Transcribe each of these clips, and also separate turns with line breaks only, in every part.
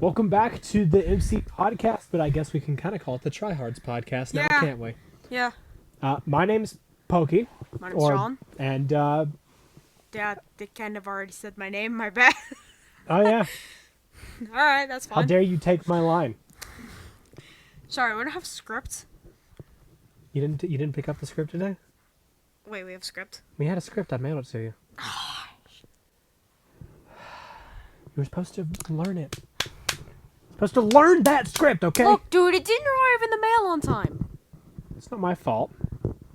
Welcome back to the MC podcast, but I guess we can kind of call it the Tryhards podcast now,
Yeah.
can't we?
Yeah.
My name's Pokey.
My name's Sean.
And,
Yeah, they kind of already said my name. My bad.
oh yeah,
Alright, that's
how
fine.
dare you take my line?
Sorry, we don't have script.
You didn't pick up the script today?
Wait, we have script?
We had a script, I mailed it to you. You were supposed to learn it. Supposed to learn that script, okay?
Look, dude, it didn't arrive in the mail on time.
It's not my fault.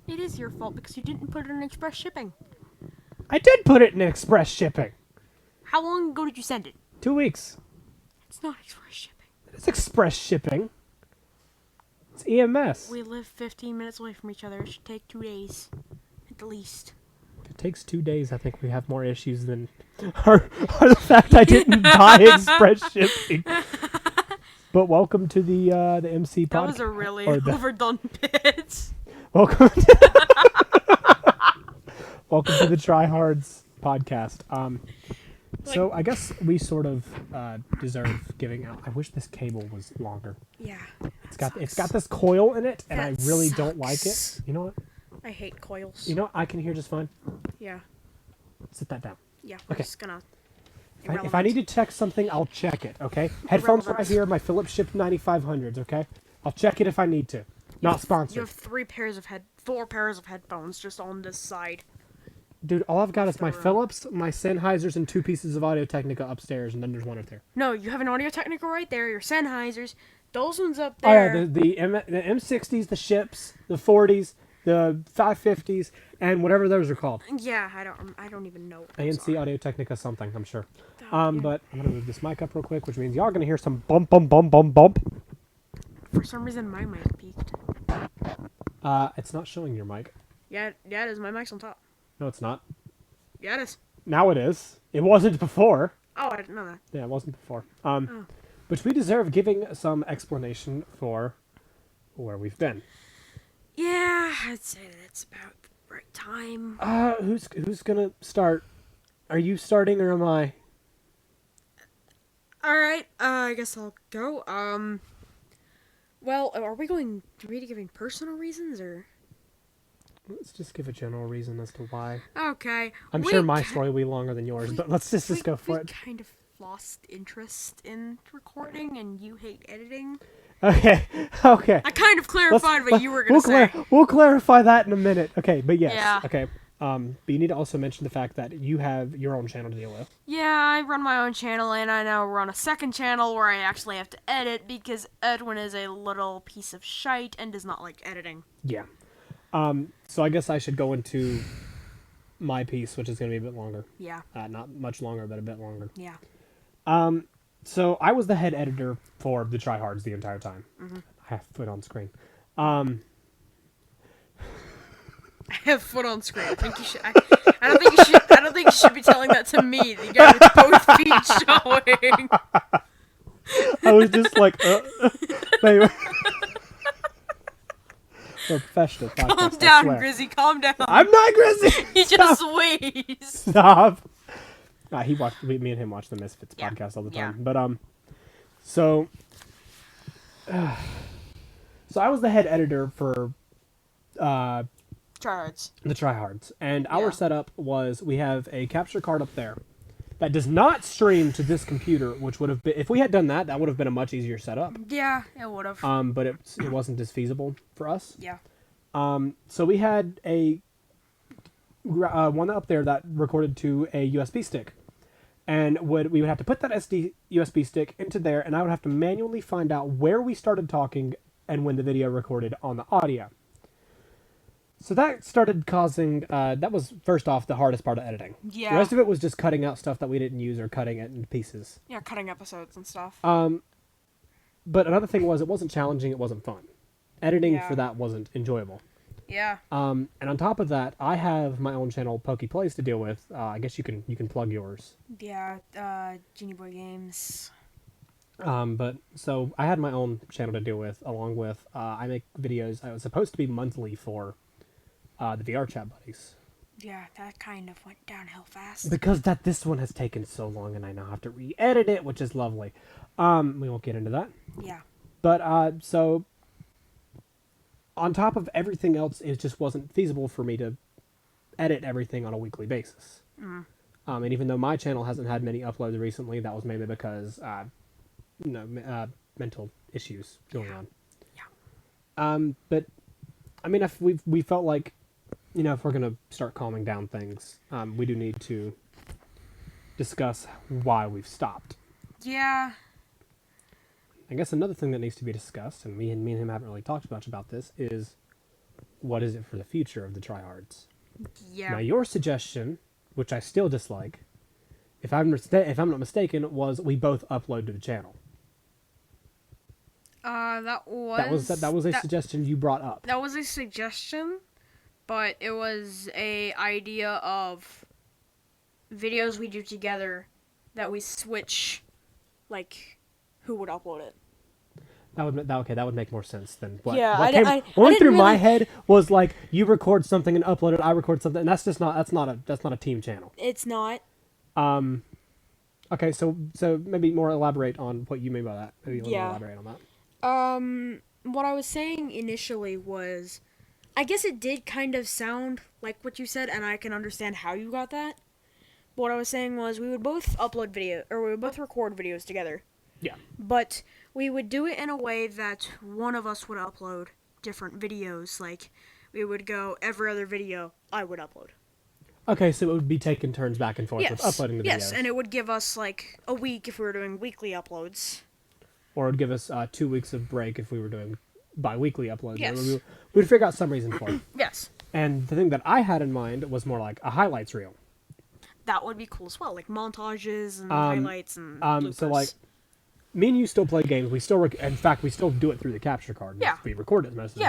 It is your fault because you didn't put it in express shipping.
I did put it in express shipping.
How long ago did you send it?
2 weeks.
It's not express shipping.
It's express shipping. It's EMS.
We live 15 minutes away from each other. It should take 2 days. At the least.
If it takes 2 days, I think we have more issues than or the fact I didn't buy express shipping. But welcome to the MC podcast.
That was a really overdone bit.
Welcome welcome to the Tryhards podcast. So I guess we sort of deserve giving out. I wish this cable was longer.
Yeah.
It's got this coil in it, and
That
I really don't like it.
sucks.
You know what?
I hate coils.
You know what? I can hear just fine.
Yeah.
Sit that down.
Yeah. We're
Okay.
just gonna.
If I need to check something, I'll check it, okay? Headphones right
Irrelevant.
here, my Philips Shift 9500s, okay? I'll check it if I need to. Not
You
sponsored.
have 4 pairs of headphones just on this side.
Dude, all I've got is my
Throw 'em.
Philips, my Sennheisers, and 2 pieces of Audio Technica upstairs, and then there's one up there.
No, you have an Audio Technica right there. Your Sennheisers. Those ones up
Oh, yeah,
there.
the M60s, the Ships, the 40s, the 550s, and whatever those are called.
Yeah, I don't even know. What those
ANC
are.
Audio Technica something, I'm sure.
Yeah.
But I'm going to move this mic up real quick, which means y'all are going to hear some bump, bump, bump, bump, bump.
For some reason, my mic peaked.
It's not showing your mic.
Yeah, it is. My mic's on top.
No, it's not.
Yeah, it is.
Now it is. It wasn't before.
Oh, I didn't know that.
Yeah, it wasn't before.
Oh.
But we deserve giving some explanation for where we've been.
Yeah, I'd say that's about the right time.
Who's gonna start? Are you starting or am I?
All right. I guess I'll go. Well, are we giving personal reasons or?
Let's just give a general reason as to why.
Okay.
I'm sure my story will be longer than yours, but let's just go for
we
it.
kind of lost interest in recording, and you hate editing.
Okay, okay.
I kind of clarified what you were gonna
we'll
say.
We'll clarify that in a minute. Okay, but yes.
Yeah.
Okay. But you need to also mention the fact that you have your own channel to deal with.
Yeah, I run my own channel, and I now run a second channel where I actually have to edit because Edwin is a little piece of shite and does not like editing.
Yeah. So I guess I should go into my piece, which is going to be a bit longer.
Yeah.
Not much longer, but a bit longer.
Yeah.
So I was the head editor for the Tryhards the entire time.
Mm-hmm.
I have foot on screen.
I have foot on screen. I think you should. I don't think you should. I don't think you should be telling that to me. The guy with both feet showing.
I was just like, anyway. We're professional podcast,
Calm
I
down,
swear.
Grizzy. Calm down.
I'm not Grizzy.
He just wheezed.
Stop. Me and him watch the Misfits
Yeah.
podcast all the
Yeah.
time. But so I was the head editor for
Charts.
the Tryhards, and
Yeah.
our setup was we have a capture card up there that does not stream to this computer, which would have been, if we had done that, that would have been a much easier setup.
Yeah, it would have.
But it wasn't as feasible for us.
Yeah.
So we had a one up there that recorded to a USB stick, and we would have to put that USB stick into there, and I would have to manually find out where we started talking and when the video recorded on the audio. So that started causing, that was, first off, the hardest part of editing.
Yeah.
The rest of it was just cutting out stuff that we didn't use or cutting it into pieces.
Yeah, cutting episodes and stuff.
But another thing was, it wasn't challenging, it wasn't fun. Editing
Yeah.
for that wasn't enjoyable.
Yeah.
And on top of that, I have my own channel, Pokey Plays, to deal with. I guess you can plug yours.
Yeah. Genie Boy Games.
But so I had my own channel to deal with, along with I make videos. I was supposed to be monthly for the VR chat buddies,
Yeah, that kind of went downhill fast.
because this one has taken so long, and I now have to re-edit it, which is lovely. We won't get into that.
Yeah.
But so on top of everything else, it just wasn't feasible for me to edit everything on a weekly basis. And even though my channel hasn't had many uploads recently, that was mainly because mental issues going on.
Yeah.
But I mean, if we felt like, if we're gonna start calming down things, we do need to discuss why we've stopped.
Yeah.
I guess another thing that needs to be discussed, and me and him haven't really talked much about this, is what is it for the future of the tryhards?
Yeah.
Now, your suggestion, which I still dislike, if I'm not mistaken, was we both upload to the channel.
That was
a suggestion you brought up.
That was a suggestion, but it was a idea of videos we do together that we switch, like, who would upload it.
That would make more sense than what.
Yeah,
what
I
went
didn't
through my
really-
head was like, you record something and upload it, I record something, and that's not a team channel.
It's not.
Okay, so maybe more elaborate on what you mean by that. Maybe elaborate on that.
What I was saying initially was, I guess it did kind of sound like what you said, and I can understand how you got that. But what I was saying was we would both we would both record videos together.
Yeah.
But we would do it in a way that one of us would upload different videos. Like, we would go every other video I would upload.
Okay, so it would be taking turns back and forth with uploading the videos.
Yes, and it would give us, like, a week if we were doing weekly uploads.
Or it would give us 2 weeks of break if we were doing bi-weekly uploads.
Yes.
We'd figure out some reason for it.
Yes.
And the thing that I had in mind was more like a highlights reel.
That would be cool as well, like montages and highlights and bloopers.
So, like, me and you still play games. We still, in fact, we still do it through the capture card.
Yeah.
We record it most of the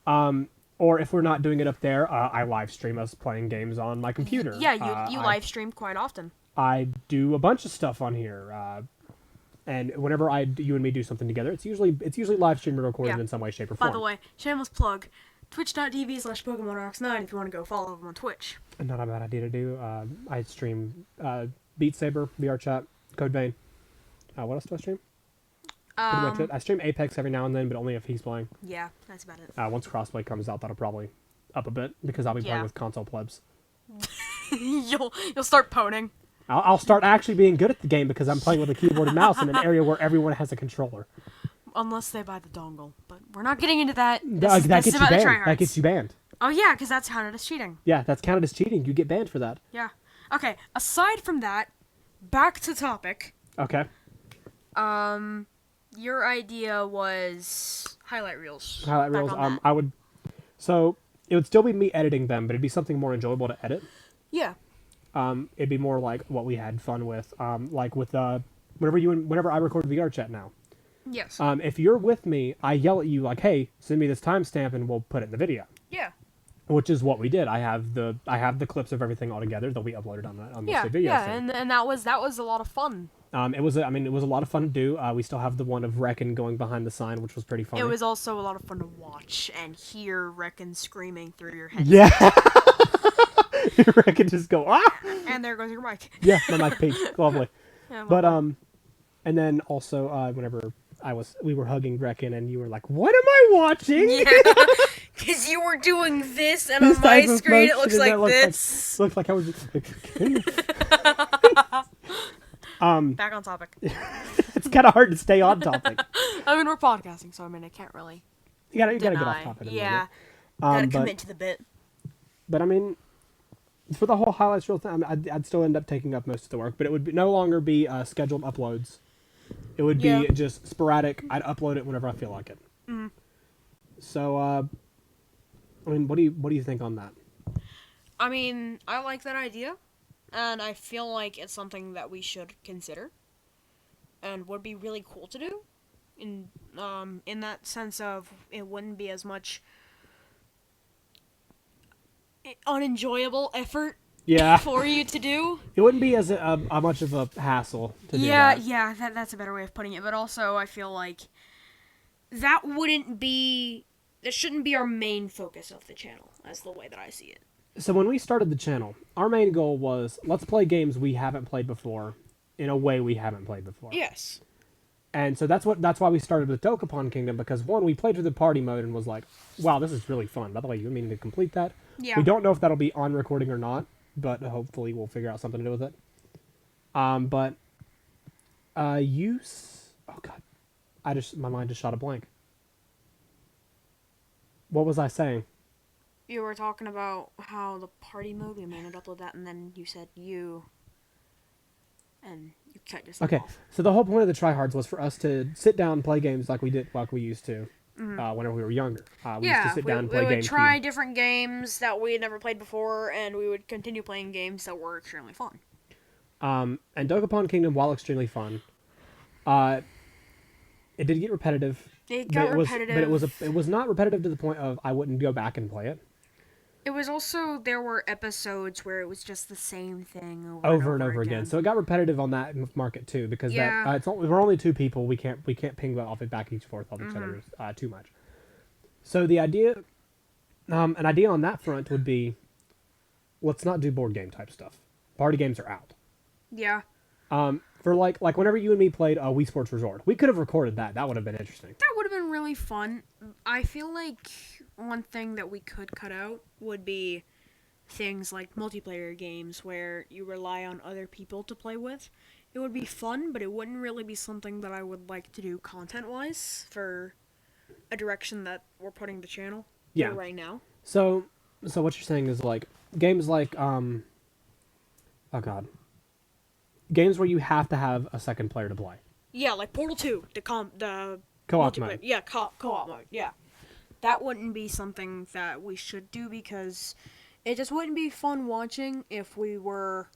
time. Or if we're not doing it up there, I live stream us playing games on my computer.
Yeah, you live stream quite often.
I do a bunch of stuff on here. And whenever you and me do something together, it's usually live streamed or recorded in some way, shape, or form.
By the way, shameless plug, twitch.tv/PokemonRocks9 if you want to go follow them on Twitch.
Not a bad idea to do. I stream Beat Saber, VR Chat, Code Vein. What else do I stream? Pretty much it. I stream Apex every now and then, but only if he's playing.
Yeah, that's about it.
Once Crossplay comes out, that'll probably up a bit because I'll be playing with console plebs.
You'll start poning.
I'll start actually being good at the game because I'm playing with a keyboard and mouse in an area where everyone has a controller.
Unless they buy the dongle, but we're not getting into that.
That gets you banned. That gets you banned.
Oh yeah, because that's counted as cheating.
Yeah, that's counted as cheating. You get banned for that.
Yeah. Okay. Aside from that, back to topic.
Okay.
Your idea was highlight reels.
Highlight reels. I would. So it would still be me editing them, but it'd be something more enjoyable to edit.
Yeah.
It'd be more like what we had fun with. Like with whenever I record VR Chat now.
Yes.
If you're with me, I yell at you like, "Hey, send me this timestamp, and we'll put it in the video."
Yeah.
Which is what we did. I have the clips of everything all together that we uploaded on the video.
Yeah, and that was a lot of fun.
It was a lot of fun to do. We still have the one of Reckon going behind the sign, which was pretty funny.
It was also a lot of fun to watch and hear Reckon screaming through your head.
Yeah. Reckon just go, ah!
And there goes your mic.
Yeah, my mic peaked. Lovely.
Yeah,
but and then also whenever we were hugging Reckon and you were like, "What am I watching?"
Yeah. Because you were doing this, and on my screen it looks like this.
Looks like I was just
back on topic.
It's kind of hard to stay on topic.
I mean, we're podcasting, so I mean, I can't really.
You gotta get off topic.
Yeah. Gotta commit to the bit.
But I mean, for the whole highlights reel thing, I'd still end up taking up most of the work, but it would no longer be scheduled uploads. It would be just sporadic. I'd upload it whenever I feel like it.
Mm.
So, I mean, what do you think on that?
I mean, I like that idea, and I feel like it's something that we should consider, and would be really cool to do. In that sense of it wouldn't be as much unenjoyable effort.
Yeah.
For you to do.
It wouldn't be as much of a hassle to do that.
Yeah, that's a better way of putting it. But also, I feel like that shouldn't be our main focus of the channel, as the way that I see it.
So when we started the channel, our main goal was let's play games we haven't played before in a way we haven't played before.
Yes.
And so that's why we started with Dokapon Kingdom, because one, we played through the party mode and was like, wow, this is really fun. By the way, you meaning to complete that?
Yeah.
We don't know if that'll be on recording or not, but hopefully we'll figure out something to do with it. Oh god, my mind just shot a blank. What was I saying?
You were talking about how the party mode, we made it upload that, and then you said and you cut yourself off.
So the whole point of the tryhards was for us to sit down and play games like we used to, whenever we were younger. We used to sit down and play
we would
games.
try different games that we had never played before, and we would continue playing games that were extremely fun.
And Dokapon Kingdom, while extremely fun, it did get repetitive.
It got repetitive.
But it was not repetitive to the point of I wouldn't go back and play it.
It was also, there were episodes where it was just the same thing
over and over again. So it got repetitive on that market too, because we're only two people. We can't ping off it back each forth off each other too much. So the idea, an idea on that front would be, let's not do board game type stuff. Party games are out.
Yeah.
For like whenever you and me played Wii Sports Resort, we could have recorded that. That would have been interesting.
That would have been really fun. I feel like one thing that we could cut out would be things like multiplayer games where you rely on other people to play with. It would be fun, but it wouldn't really be something that I would like to do content-wise for a direction that we're putting the channel right now.
So what you're saying is like games like oh god. Games where you have to have a second player to play.
Yeah, like Portal 2, the
co-op mode.
Yeah, co-op mode. Yeah. That wouldn't be something that we should do because it just wouldn't be fun watching if we were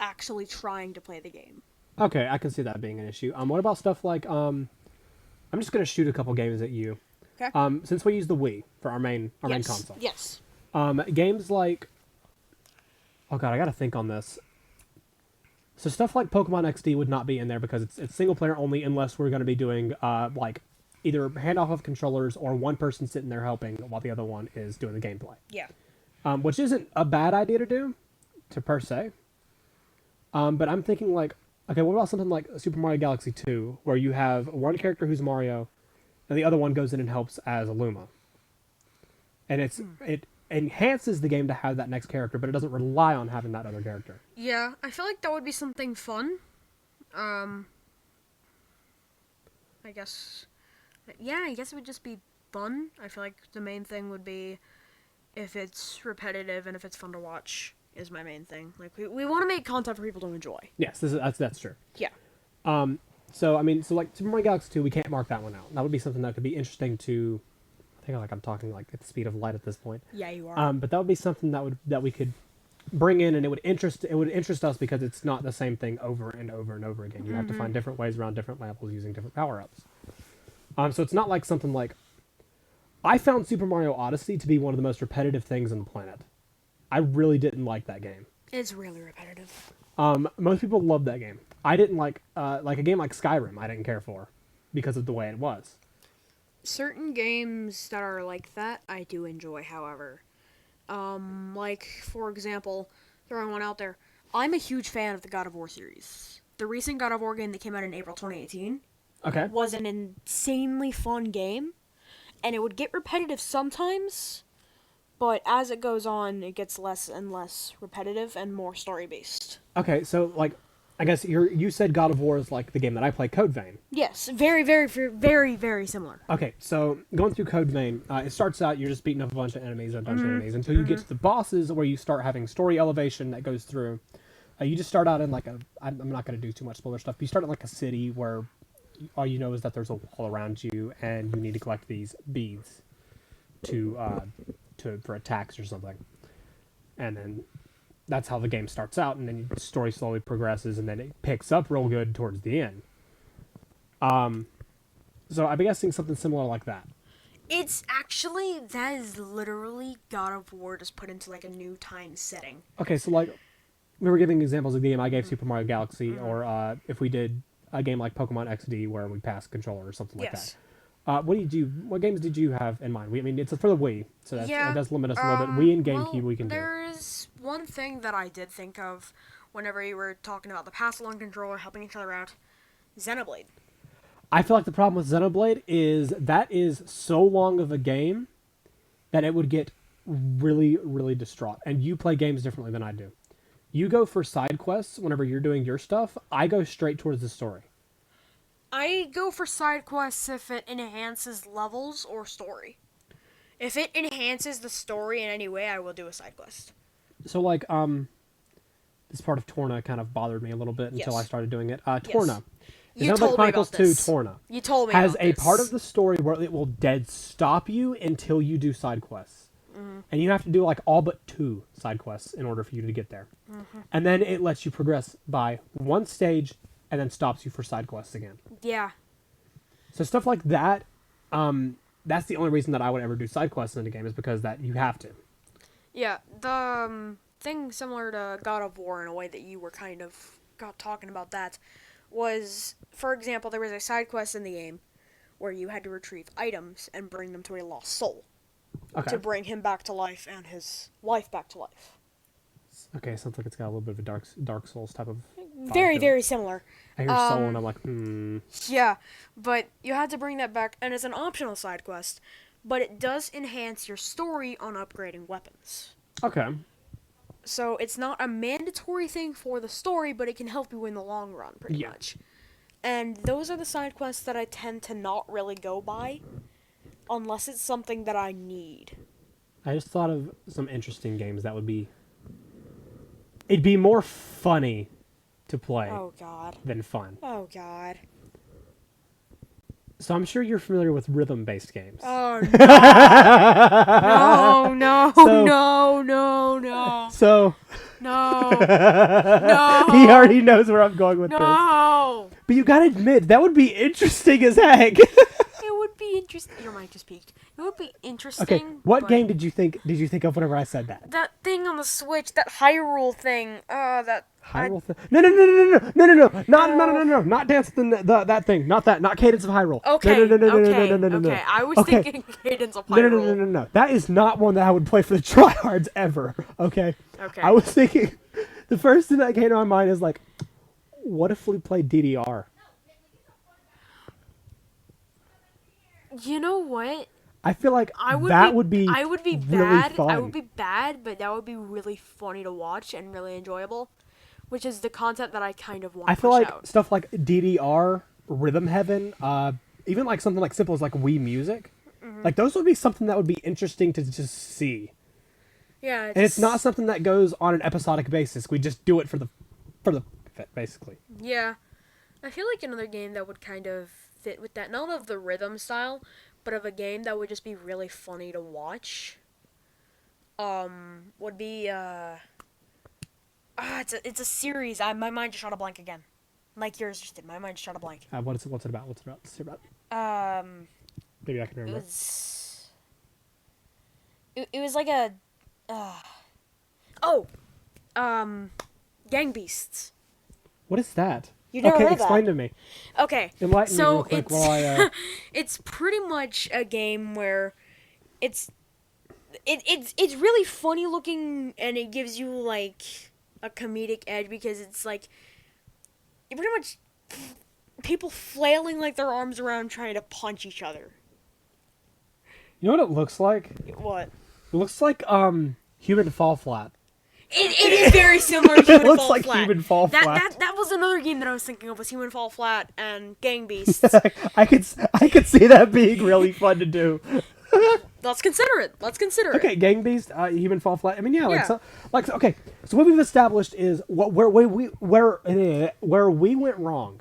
actually trying to play the game.
Okay, I can see that being an issue. What about stuff like I'm just gonna shoot a couple games at you.
Okay.
Since we use the Wii for our main console.
Yes.
Games like, oh god, I gotta think on this. So stuff like Pokemon XD would not be in there because it's single player only unless we're going to be doing like either handoff of controllers or one person sitting there helping while the other one is doing the gameplay.
Yeah.
Which isn't a bad idea to do, per se. But I'm thinking like, okay, what about something like Super Mario Galaxy 2 where you have one character who's Mario and the other one goes in and helps as a Luma. And it enhances the game to have that next character, but it doesn't rely on having that other character.
Yeah, I feel like that would be something fun. I guess it would just be fun. I feel like the main thing would be if it's repetitive and if it's fun to watch is my main thing. Like we want to make content for people to enjoy.
Yes, that's true.
Yeah.
So like Super Mario Galaxy 2, we can't mark that one out. That would be something that could be interesting to. I think I'm talking like at the speed of light at this point.
Yeah, you are.
But that would be something that we could bring in, and it would interest us because it's not the same thing over and over and over again. You have to find different ways around different levels using different power-ups. So it's not like something like I found Super Mario Odyssey to be one of the most repetitive things on the planet. I really didn't like that game.
It's really repetitive.
Most people love that game. I didn't like a game like Skyrim. I didn't care for because of the way it was.
Certain games that are like that, I do enjoy, however. Like, for example, throwing one out there, I'm a huge fan of the God of War series. The recent God of War game that came out in April 2018 was an insanely fun game, and it would get repetitive sometimes, but as it goes on, it gets less and less repetitive and more story-based.
Okay, so, like, I guess you said God of War is like the game that I play, Code Vein.
Yes, very, very, very, very similar.
Okay, so going through Code Vein, it starts out you're just beating up a bunch of enemies and a bunch of enemies until you get to the bosses where you start having story elevation that goes through. You just start out in like I'm not going to do too much spoiler stuff, but you start in like a city where all you know is that there's a wall around you and you need to collect these beads for attacks or something. And then that's how the game starts out, and then the story slowly progresses, and then it picks up real good towards the end. So I'd be guessing something similar like that.
It's actually, that is literally God of War just put into like a new time setting.
Okay, so like, we were giving examples of the game I gave Super Mario Galaxy, or if we did a game like Pokemon XD where we pass controller or something like that. What games did you have in mind? I mean, it's for the Wii, so it does limit us a little bit. Wii and GameCube,
well,
we can do.
there is one thing that I did think of whenever you were talking about the pass-along controller helping each other out. Xenoblade.
I feel like the problem with Xenoblade is that is so long of a game that it would get really, really distraught. And you play games differently than I do. You go for side quests whenever you're doing your stuff. I go straight towards the story.
I go for side quests if it enhances levels or story. If it enhances the story in any way, I will do a side quest.
So, like, this part of Torna kind of bothered me a little bit until I started doing it. Torna.
You told me about this.
Torna.
You told me
has
about
a
this.
part of the story where it will dead stop you until you do side quests. Mm-hmm. And you have to do, like, all but 2 side quests in order for you to get there. Mm-hmm. And then it lets you progress by 1 stage and then stops you for side quests again.
Yeah.
So stuff like that, that's the only reason that I would ever do side quests in a game is because that you have to.
Yeah, the thing similar to God of War in a way that you were kind of talking about that was, for example, there was a side quest in the game where you had to retrieve items and bring them to a lost soul to bring him back to life and his wife back to life.
Okay, sounds like it's got a little bit of a Dark Souls type of vibe
very,
to it.
very similar.
I hear soul and I'm like,
Yeah, but you had to bring that back, and it's an optional side quest, but it does enhance your story on upgrading weapons.
Okay.
So it's not a mandatory thing for the story, but it can help you in the long run, pretty much. And those are the side quests that I tend to not really go by, unless it's something that I need.
I just thought of some interesting games that would be... It'd be more funny to play than fun.
Oh, God.
So I'm sure you're familiar with rhythm-based games.
Oh, no. No.
So...
No. No.
He already knows where I'm going with this.
No.
But you gotta admit, that would be interesting as heck.
It would be interesting. Your mic just peaked. It would be interesting.
Okay, what game did you think of whenever I said that?
That thing on the Switch, that Hyrule thing.
Hyrule thing? No, not Dance that thing, not that, not Cadence of Hyrule.
Okay,
no.
I was thinking Cadence of Hyrule.
No. That is not one that I would play for the tryhards ever. Okay. I was thinking, the first thing that came to my mind is like, what if we played DDR?
You know what?
I feel like I would be really
bad.
fun.
I would be bad, but that would be really funny to watch and really enjoyable, which is the content that I kind of want to push out. I feel like
stuff like DDR, Rhythm Heaven, even like something like simple as like Wii Music, like those would be something that would be interesting to just see.
Yeah,
and it's not something that goes on an episodic basis. We just do it for the basically.
Yeah, I feel like another game that would kind of fit with that, not of the rhythm style, but of a game that would just be really funny to watch, would be, it's a series. My mind just shot a blank again. Like yours just did. My mind just shot a blank.
What's it about? What's it about? Maybe I can remember.
It was like a, Gang Beasts.
What is that?
You never heard of that?
Explain to me.
Okay,
enlighten me real quick while I.
It's pretty much a game where it's really funny looking, and it gives you like a comedic edge because it's like you pretty much people flailing like their arms around trying to punch each other.
You know what it looks like?
What?
It looks like Human Fall Flat.
It is very similar to Human Fall Flat.
It looks like Human Fall Flat.
That was another game that I was thinking of, was Human Fall Flat and Gang Beasts.
I could see that being really fun to do.
Let's consider it.
Okay, Gang Beast, Human Fall Flat. I mean, okay. So what we've established is where we went wrong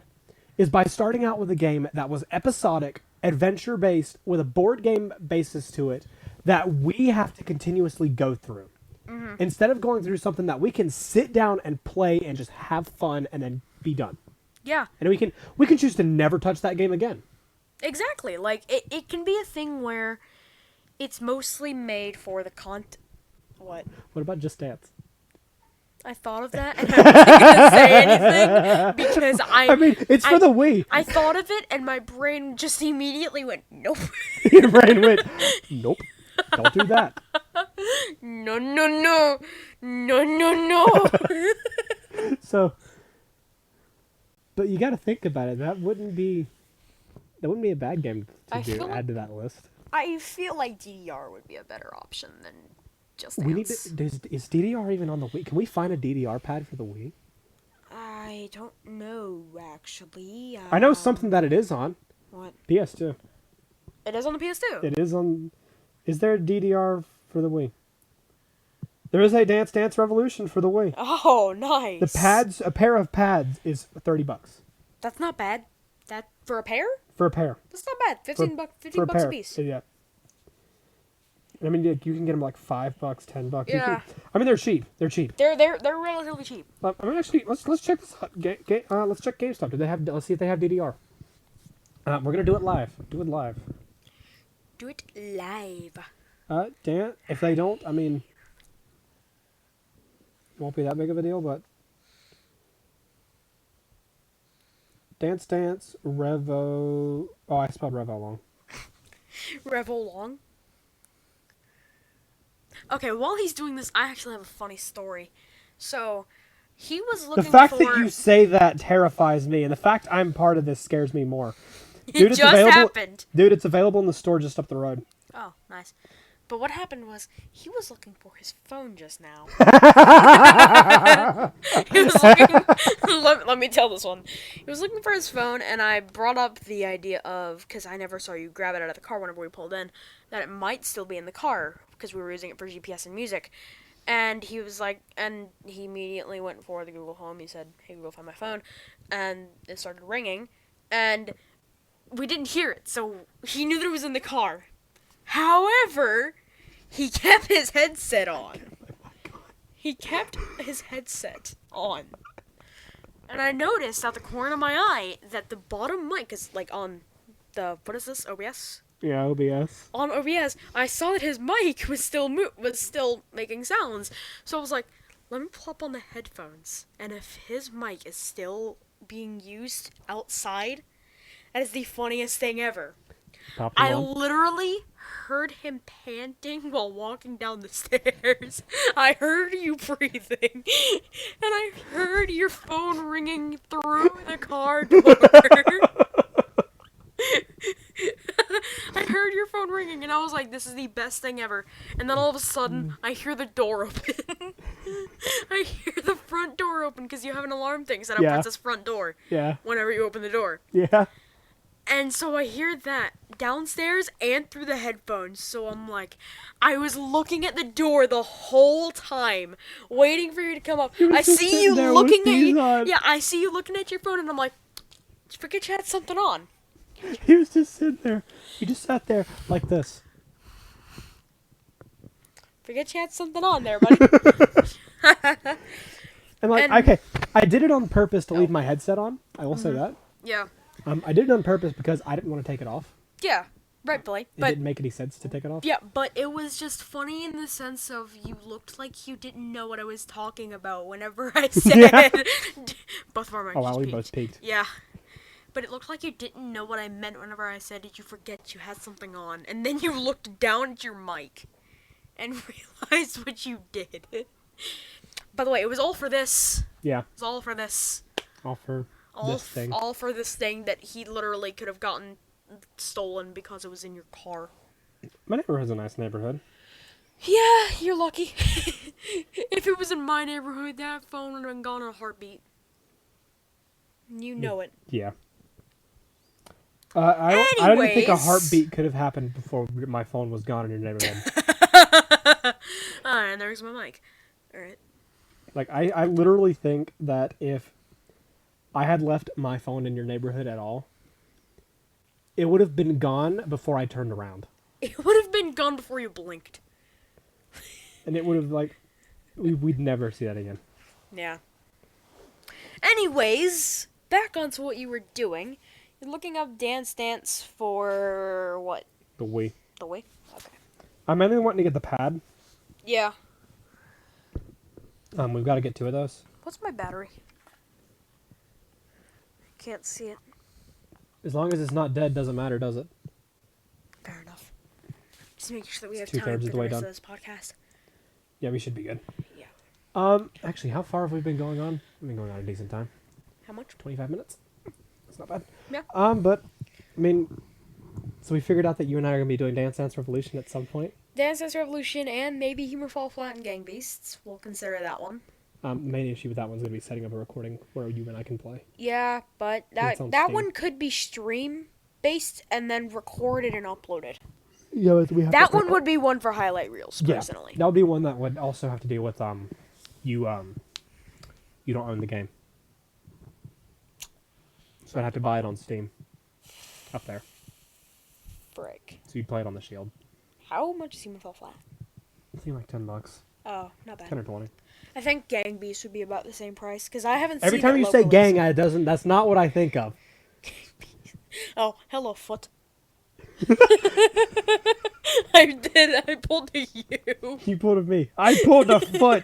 is by starting out with a game that was episodic, adventure based, with a board game basis to it that we have to continuously go through. Mm-hmm. Instead of going through something that we can sit down and play and just have fun and then be done.
Yeah.
And we can choose to never touch that game again.
Exactly. Like, it can be a thing where it's mostly made for the What?
What about Just Dance?
I thought of that, and I wasn't gonna say anything because
I mean, it's for the Wii.
I thought of it, and my brain just immediately went, nope.
Your brain went, nope, don't do that.
No, no, no. No, no, no.
So, but you got to think about it. That wouldn't be a bad game
I
to
feel like-
add to that list.
I feel like DDR would be a better option than Just Dance.
We need to, is DDR even on the Wii? Can we find a DDR pad for the Wii?
I don't know, actually.
I know something that it is on.
What?
PS2.
It is on the PS2.
It is on. Is there a DDR for the Wii? There is a Dance Dance Revolution for the Wii.
Oh, nice.
The pads, a pair of pads, is $30.
That's not bad. That for a pair?
For a pair.
That's not bad. 15 bucks a piece.
Yeah. I mean, you can get them like $5, $10.
Yeah.
I mean, they're cheap. They're cheap.
They're relatively cheap.
I mean, actually, let's check this. Let's check GameStop. Do they have? Let's see if they have DDR. We're gonna do it live. Do it live.
Do it live.
Dan, if they don't, I mean, it won't be that big of a deal, but Dance Dance Revo. Oh, I spelled Revo wrong.
Revo Long. Okay, while he's doing this, I actually have a funny story. So, he was looking
The fact
for...
that you say that terrifies me, and the fact I'm part of this scares me more.
It just happened.
Dude, it's available in the store just up the road.
Oh, nice. But what happened was, he was looking for his phone just now. He was looking... let me tell this one. He was looking for his phone, and I brought up the idea of, because I never saw you grab it out of the car whenever we pulled in, that it might still be in the car, because we were using it for GPS and music. And he was like, and he immediately went for the Google Home. He said, hey, Google, find my phone. And it started ringing, and we didn't hear it, so he knew that it was in the car. However, he kept his headset on. He kept his headset on. And I noticed out the corner of my eye that the bottom mic is like on the, what is this, OBS?
Yeah, OBS.
On OBS, I saw that his mic was still making sounds. So I was like, let me pull up on the headphones. And if his mic is still being used outside, that is the funniest thing ever. I literally heard him panting while walking down the stairs. I heard you breathing. And I heard your phone ringing through the car door. I heard your phone ringing, and I was like, this is the best thing ever. And then all of a sudden, I hear the door open. I hear the front door open, because you have an alarm thing set up where it says front door.
Yeah.
Whenever you open the door.
Yeah.
And so I hear that downstairs and through the headphones. So I'm like, I was looking at the door the whole time, waiting for you to come up. I see you looking at you. Yeah, I see you looking at your phone, and I'm like, forget you had something on.
He was just sitting there. He just sat there like this.
Forget you had something on there, buddy.
And like, okay, I did it on purpose to leave my headset on. I will say that.
Yeah.
I did it on purpose because I didn't want to take it off.
Yeah, rightfully.
It didn't make any sense to take it off.
Yeah, but it was just funny in the sense of you looked like you didn't know what I was talking about whenever I said... Both of our mics
Oh, wow,
just
we
peaked.
both peaked.
Yeah. But it looked like you didn't know what I meant whenever I said, did you forget you had something on? And then you looked down at your mic and realized what you did. By the way, it was all for this.
Yeah.
It was all for this.
All for this thing.
All for this thing that he literally could have gotten stolen because it was in your car.
My neighborhood's a nice neighborhood.
Yeah, you're lucky. If it was in my neighborhood, that phone would have been gone in a heartbeat. You know it.
Yeah. I don't even think a heartbeat could have happened before my phone was gone in your neighborhood.
And there's my mic. Alright.
Like, I literally think that if I had left my phone in your neighborhood at all, it would have been gone before I turned around.
It would have been gone before you blinked.
And it would have, like, we'd never see that again.
Yeah. Anyways, back onto what you were doing. You're looking up Dance Dance for what?
The Wii.
The Wii? Okay.
I'm mainly wanting to get the pad.
Yeah.
We've got to get 2 of those.
What's my battery? Can't see it.
As long as it's not dead, doesn't matter, does it?
Fair enough. Just make sure that we
It's
have time
2/3
for
of the
the
way
rest
done.
of this podcast.
Yeah, we should be good.
Yeah.
Actually, how far have we been going on? We've been going on a decent time.
How much?
25 minutes? That's not bad.
Yeah.
But, I mean, so we figured out that you and I are going to be doing Dance Dance Revolution at some point.
Dance Dance Revolution and maybe Humor Fall Flat and Gang Beasts. We'll consider that one.
The main issue with that one's going to be setting up a recording where you and I can play.
Yeah, but
It's on
that
Steam.
one could be stream based and then recorded and uploaded.
Yeah, but we have
That one would be one for highlight reels, personally.
That would be one that would also have to deal with you don't own the game. So I'd have to buy it on Steam. Up there.
Frick.
So you'd play it on the Shield.
How much is Humor Fall Flat?
It's like $10.
Oh, not bad.
10 or 20.
I think Gang Beasts would be about the same price because I haven't
Every
seen
time
it
you say
locally,
gang,
so-
that's not what I think of.
Oh, hello, foot. I pulled a you.
You pulled a me. I pulled a foot.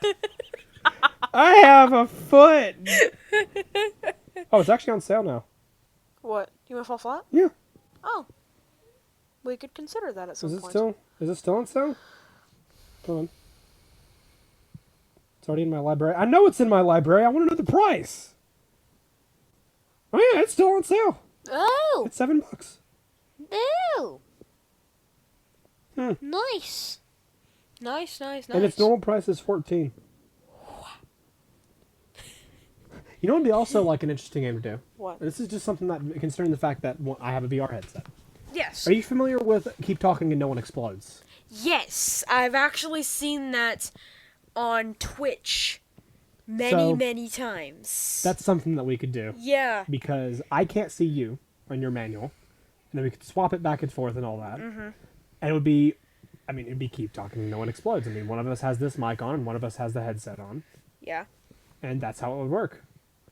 I have a foot. Oh, it's actually on sale now.
What? You want to fall flat?
Yeah.
Oh. We could consider that at some
Is it
point.
still on sale? Hold on. It's already in my library. I know it's in my library. I want to know the price. Oh yeah, it's still on sale.
Oh!
It's $7.
Oh!
Hmm.
Nice. Nice.
And its normal price is $14. You know what would be also like an interesting game to do?
What?
This is just something that, considering the fact that I have a VR headset.
Yes.
Are you familiar with Keep Talking and No One Explodes?
Yes, I've actually seen that on Twitch many times.
That's something that we could do.
Yeah.
Because I can't see you on your manual, and then we could swap it back and forth and all that. Mm-hmm. And it would be, it'd be Keep Talking and No One Explodes. One of us has this mic on, and one of us has the headset on.
Yeah.
And that's how it would work.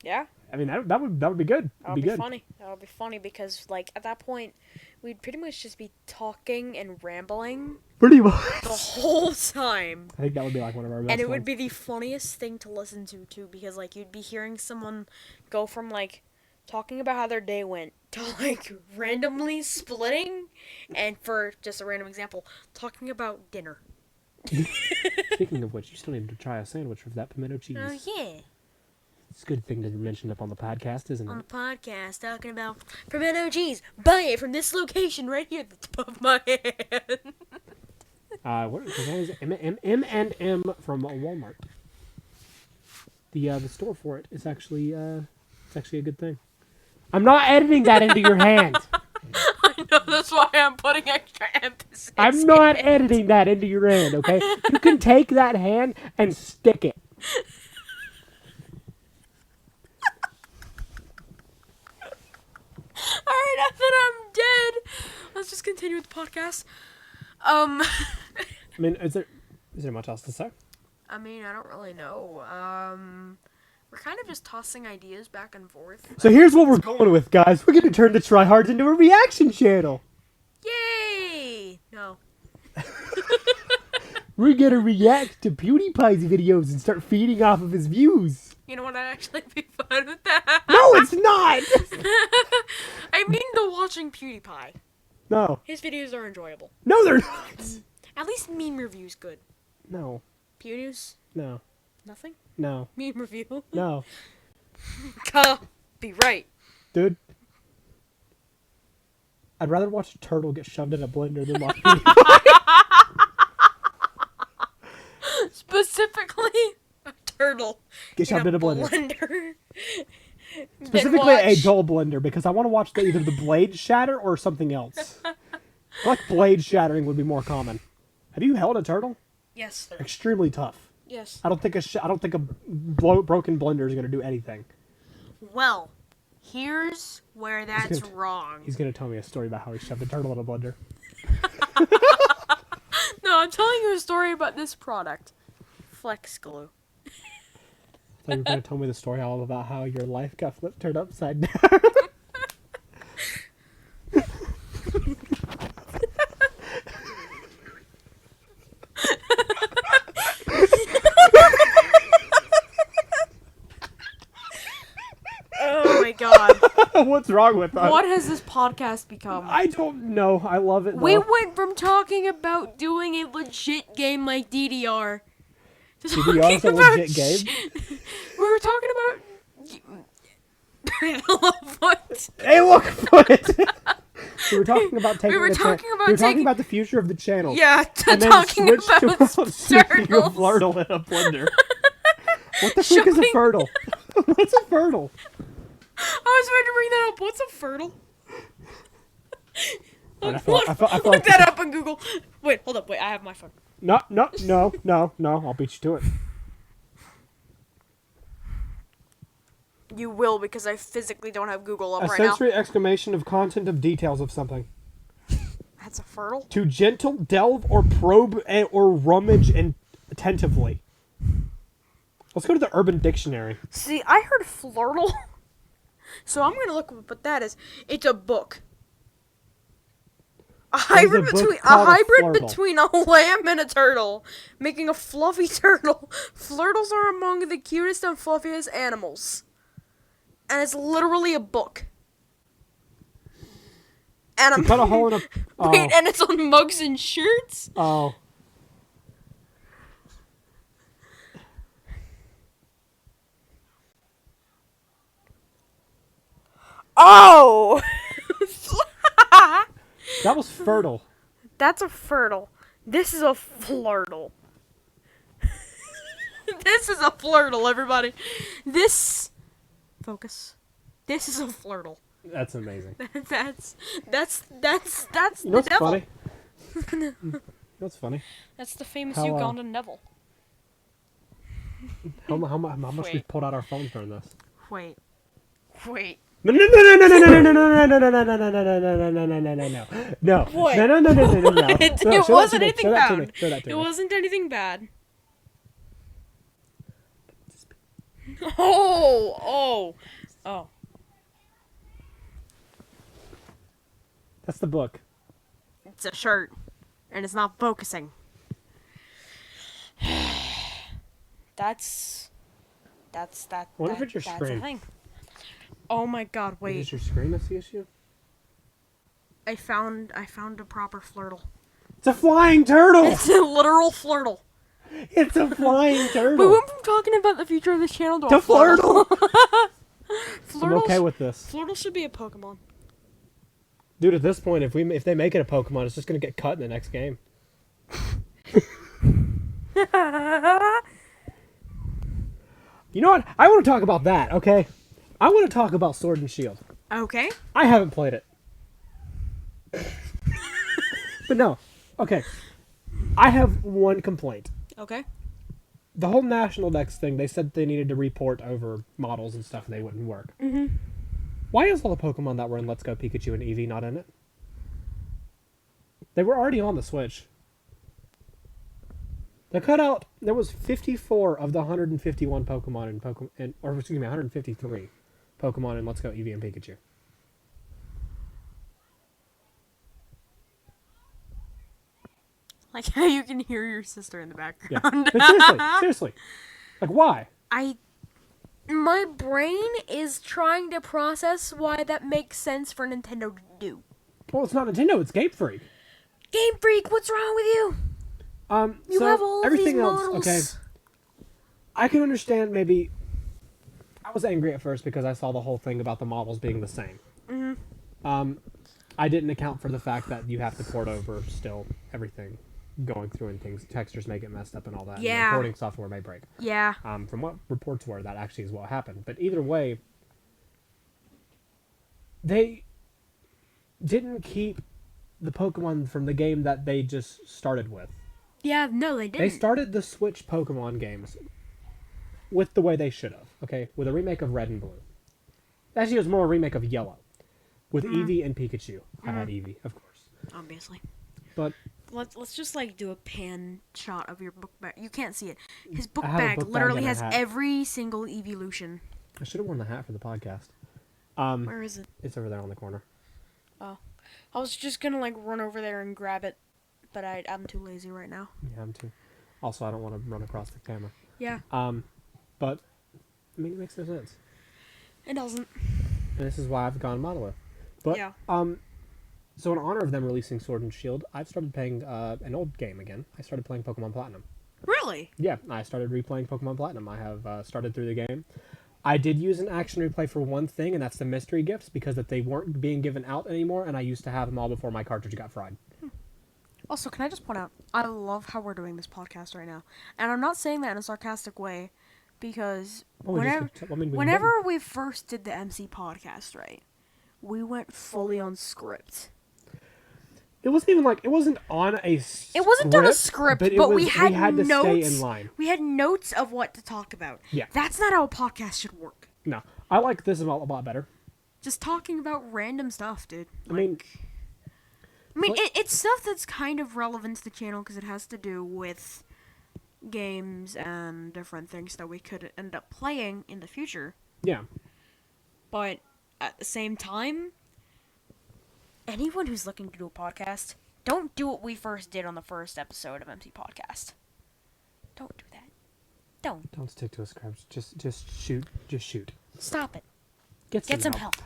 Yeah.
That would be good.
That would be funny. That would be funny because, at that point, we'd pretty much just be talking and rambling
Pretty much.
the whole time.
I think that would be like one of our best
And it would
ones.
be the funniest thing to listen to, too, because, you'd be hearing someone go from, talking about how their day went to, randomly splitting, and for just a random example, talking about dinner.
Speaking of which, you still need to try a sandwich with that pimento cheese.
Oh, yeah.
It's a good thing to mention up on the podcast, isn't
On
it?
the podcast, talking about pimento cheese. Buy it from this location right here at the top of my head.
What is it? M&M from Walmart. The store for it is actually it's actually a good thing. I'm not editing that into your hand.
I know, that's why I'm putting extra emphasis.
I'm not editing that into your hand, okay? You can take that hand and stick it.
Alright, now that I'm dead, let's just continue with the podcast.
Is there much else to say?
I don't really know. We're kind of just tossing ideas back and forth.
So here's what we're going with, guys. We're going to turn the tryhards into a reaction channel.
Yay! No.
We're going to react to PewDiePie's videos and start feeding off of his views.
You know what? I'd actually be fine with that.
No, it's not!
I mean the watching PewDiePie.
No.
His videos are enjoyable.
No, they're not.
At least meme reviews good.
No.
PewDiePie?
No.
Nothing?
No.
Meme review?
No.
Copyright.
Dude. I'd rather watch a turtle get shoved in a blender than watch PewDiePie.
Specifically, a turtle.
Get shoved in a blender.
Blender.
Specifically a dull blender, because I want to watch either the blade shatter or something else. I feel like blade shattering would be more common. Have you held a turtle?
Yes.
Extremely tough.
Yes.
I don't think a broken blender is going to do anything.
Well, here's where that's wrong.
He's going to tell me a story about how he shoved a turtle in a blender.
No, I'm telling you a story about this product. Flex glue.
I thought you were going to tell me the story all about how your life got turned upside down. what's wrong with us.
What has this podcast become?
I don't know. I love it, though.
We went from talking about doing a legit game like DDR to
DDR is
talking
a
about
legit game?
We were talking about... What?
Hey, look, foot! We were talking about taking
We were talking about
the future of the channel.
Yeah,
and then
talking
switched
about
to speaking of
turtles.
Flirtle in a blender. What the frick is a fertile? What's a fertile?
I was about to bring that up. What's a fertile? Look that up on Google. Wait, hold up. Wait, I have my phone.
No. I'll beat you to it.
You will, because I physically don't have Google up
A
right now.
sensory exclamation of content of details of something.
That's a fertile?
To gentle, delve, or probe, or rummage attentively. Let's go to the Urban Dictionary.
See, I heard flirtle. So I'm going to look up what that is. It's a book. A hybrid between a lamb and a turtle, making a fluffy turtle. Flirtles are among the cutest and fluffiest animals. And it's literally a book. And
You cut a hole in a... Oh.
Wait, and it's on mugs and shirts?
Oh.
Oh!
That was fertile.
That's a fertile. This is a flirtle. This is a flirtle, everybody. Focus. This is a flirtle.
That's amazing.
That's
You know
the devil.
funny? You know what's funny?
That's the famous
How,
Ugandan devil.
How much we pulled out our phones during this?
Wait.
No. What?
It wasn't anything bad.
It
wasn't anything bad. Oh.
That's the book.
It's a shirt, and it's not focusing. That's that.
What if it's your
that's
screen?
the thing. Oh my God! Wait.
Is your screen that's the issue?
I found a proper flirtle.
It's a flying turtle.
It's a literal flirtle.
It's a flying turtle.
We went from talking about the future of this channel to a
flirtle. I'm
Flirtles-
okay with this.
Flirtle should be a Pokemon.
Dude, at this point, if they make it a Pokemon, it's just gonna get cut in the next game. You know what? I want to talk about that, okay? I want to talk about Sword and Shield.
Okay.
I haven't played it. But no. Okay. I have one complaint.
Okay.
The whole National Dex thing, they said they needed to report over models and stuff and they wouldn't work.
Mm-hmm.
Why is all the Pokemon that were in Let's Go Pikachu and Eevee not in it? They were already on the Switch. They cut out, there was 54 of the 151 Pokemon in Pokemon, or excuse me, 153 Pokemon in Let's Go Eevee and Pikachu.
Like how you can hear your sister in the background.
Yeah. But seriously. Like, why?
My brain is trying to process why that makes sense for Nintendo to do.
Well, it's not Nintendo, it's Game Freak.
Game Freak, what's wrong with you? You
so
have all
everything
these
else,
models.
okay. I can understand maybe... I was angry at first because I saw the whole thing about the models being the same.
Mm-hmm.
I didn't account for the fact that you have to port over still everything going through and things. Textures may get messed up and all that.
Yeah.
And the porting software may break.
Yeah.
From what reports were, that actually is what happened. But either way, they didn't keep the Pokemon from the game that they just started with.
Yeah, no, they didn't.
They started the Switch Pokemon games with the way they should have, okay? With a remake of Red and Blue. Actually, it was more a remake of Yellow. With Eevee and Pikachu. I had Eevee, of course.
Obviously.
But
let's just like do a pan shot of your book bag. You can't see it. His book
I have a
bag
book bag
literally
and a
has
hat.
every single evolution.
I should have worn the hat for the podcast.
Where is it?
It's over there on the corner.
Oh, I was just gonna like run over there and grab it, but I'm too lazy right now.
Yeah, I'm too. Also, I don't want to run across the camera.
Yeah.
But, I mean, it makes no sense.
It doesn't.
and this is why I've gone Monolith. But
Yeah.
so in honor of them releasing Sword and Shield, I've started playing an old game again. I started playing Pokemon Platinum.
Really?
Yeah, I started replaying Pokemon Platinum. I have started through the game. I did use an action replay for one thing, and that's the mystery gifts, because that they weren't being given out anymore, and I used to have them all before my cartridge got fried.
Also, can I just point out, I love how we're doing this podcast right now. And I'm not saying that in a sarcastic way, because whenever we first did the MC podcast, right, we went fully on script.
It wasn't even like, it wasn't on a script.
It wasn't on a script, but we had
to
notes.
stay in line.
We had notes of what to talk about.
Yeah.
That's not how a podcast should work.
No. I like this a lot better.
Just talking about random stuff, dude.
I mean,
it's stuff that's kind of relevant to the channel because it has to do with games and different things that we could end up playing in the future.
Yeah.
But at the same time, anyone who's looking to do a podcast, don't do what we first did on the first episode of MC Podcast. Don't do that.
Don't stick to a script. Just shoot. Just shoot.
Stop it.
Get
some help.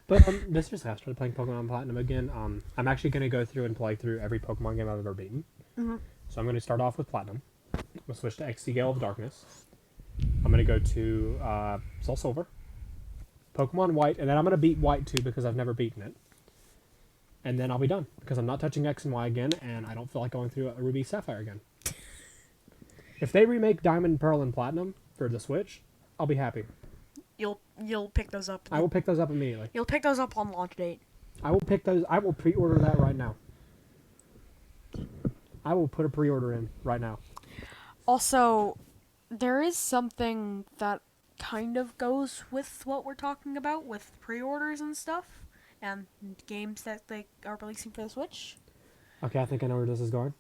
But this year's I started playing Pokemon Platinum again. I'm actually going to go through and play through every Pokemon game I've ever beaten.
Mm-hmm.
So I'm going to start off with Platinum. I'm going to switch to XD Gale of Darkness. I'm going to go to Soul Silver, Pokemon White, and then I'm going to beat White too because I've never beaten it. And then I'll be done because I'm not touching X and Y again, and I don't feel like going through a Ruby Sapphire again. If they remake Diamond, Pearl, and Platinum for the Switch, I'll be happy.
You'll pick those up.
I will pick those up immediately.
You'll pick those up on launch date.
I will pick those. I will pre-order that right now. I will put a pre-order in right now.
Also, there is something that kind of goes with what we're talking about with pre-orders and stuff, and games that they are releasing for the Switch.
Okay, I think I know where this is going.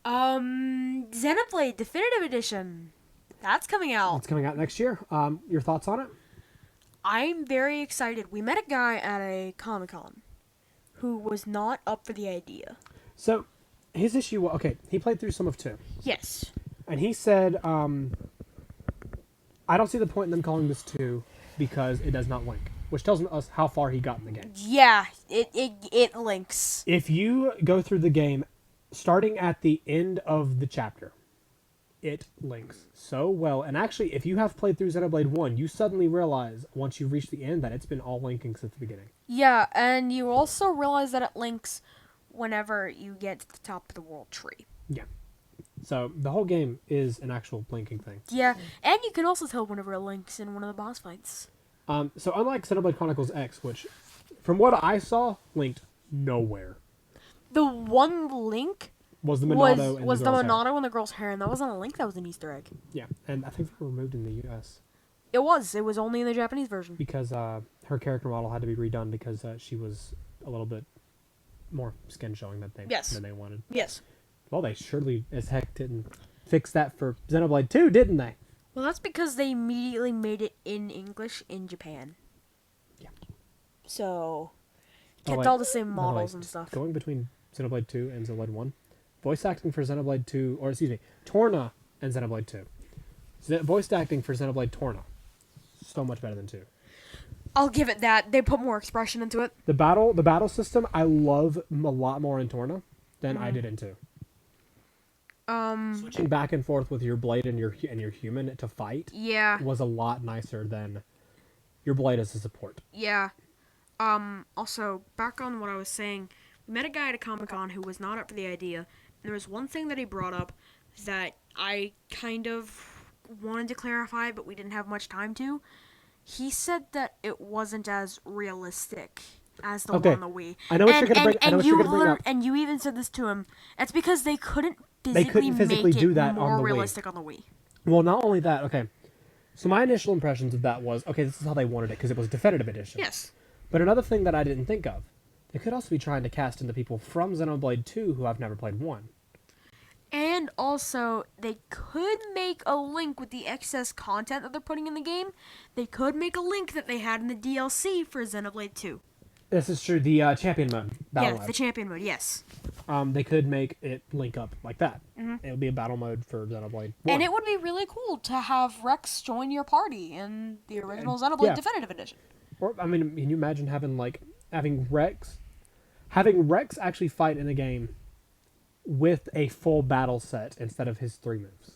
Xenoblade Definitive Edition. That's coming out.
It's coming out next year. Your thoughts on it?
I'm very excited. We met a guy at a Comic-Con who was not up for the idea.
So, his issue was, okay, he played through some of 2.
Yes.
And he said, I don't see the point in them calling this 2 because it does not link. Which tells us how far he got in the game.
Yeah, it links.
If you go through the game, starting at the end of the chapter, it links so well. And actually, if you have played through Xenoblade 1, you suddenly realize, once you've reached the end, that it's been all linking since the beginning.
Yeah, and you also realize that it links whenever you get to the top of the world tree.
Yeah. So, the whole game is an actual linking thing.
Yeah, and you can also tell whenever it links in one of the boss fights.
So, unlike Xenoblade Chronicles X, which, from what I saw, linked nowhere.
The one link
was the Monado
was the Monado and the girl's hair, and that wasn't a link, that was an Easter egg.
Yeah, and I think they were removed in the U.S.
It was only in the Japanese version.
Because her character model had to be redone because she was a little bit more skin showing than they wanted.
Yes.
Well, they surely as heck didn't fix that for Xenoblade 2, didn't they?
Well, that's because they immediately made it in English in Japan.
Yeah.
So, kept all the same models and stuff.
Going between Xenoblade 2 and Xenoblade 1, voice acting for Xenoblade 2, or excuse me, Torna and Xenoblade 2. Voice acting for Xenoblade Torna, so much better than 2.
I'll give it that. They put more expression into it.
The battle system, I love a lot more in Torna than I did in 2. Switching back and forth with your blade and your human to fight was a lot nicer than your blade as a support.
Yeah. Also, back on what I was saying, we met a guy at a Comic-Con who was not up for the idea. There was one thing that he brought up that I kind of wanted to clarify, but we didn't have much time to. He said that it wasn't as realistic as the one on the Wii.
I know what you're going to bring up.
And you even said this to him. It's because they couldn't physically make
do
it
that
more
on the
realistic on the Wii.
Well, not only that, okay. So my initial impressions of that was, okay, this is how they wanted it because it was Definitive Edition.
Yes.
But another thing that I didn't think of, they could also be trying to cast into people from Xenoblade 2 who have never played 1.
And also, they could make a link with the excess content that they're putting in the game. They could make a link that they had in the DLC for Xenoblade 2.
This is true. The champion mode. Battle
Yeah,
mode.
the champion mode, yes.
They could make it link up like that. It would be a battle mode for Xenoblade 1.
And it would be really cool to have Rex join your party in the original Xenoblade Definitive Edition.
Or, I mean, can you imagine having Rex actually fight in a game with a full battle set instead of his 3 moves?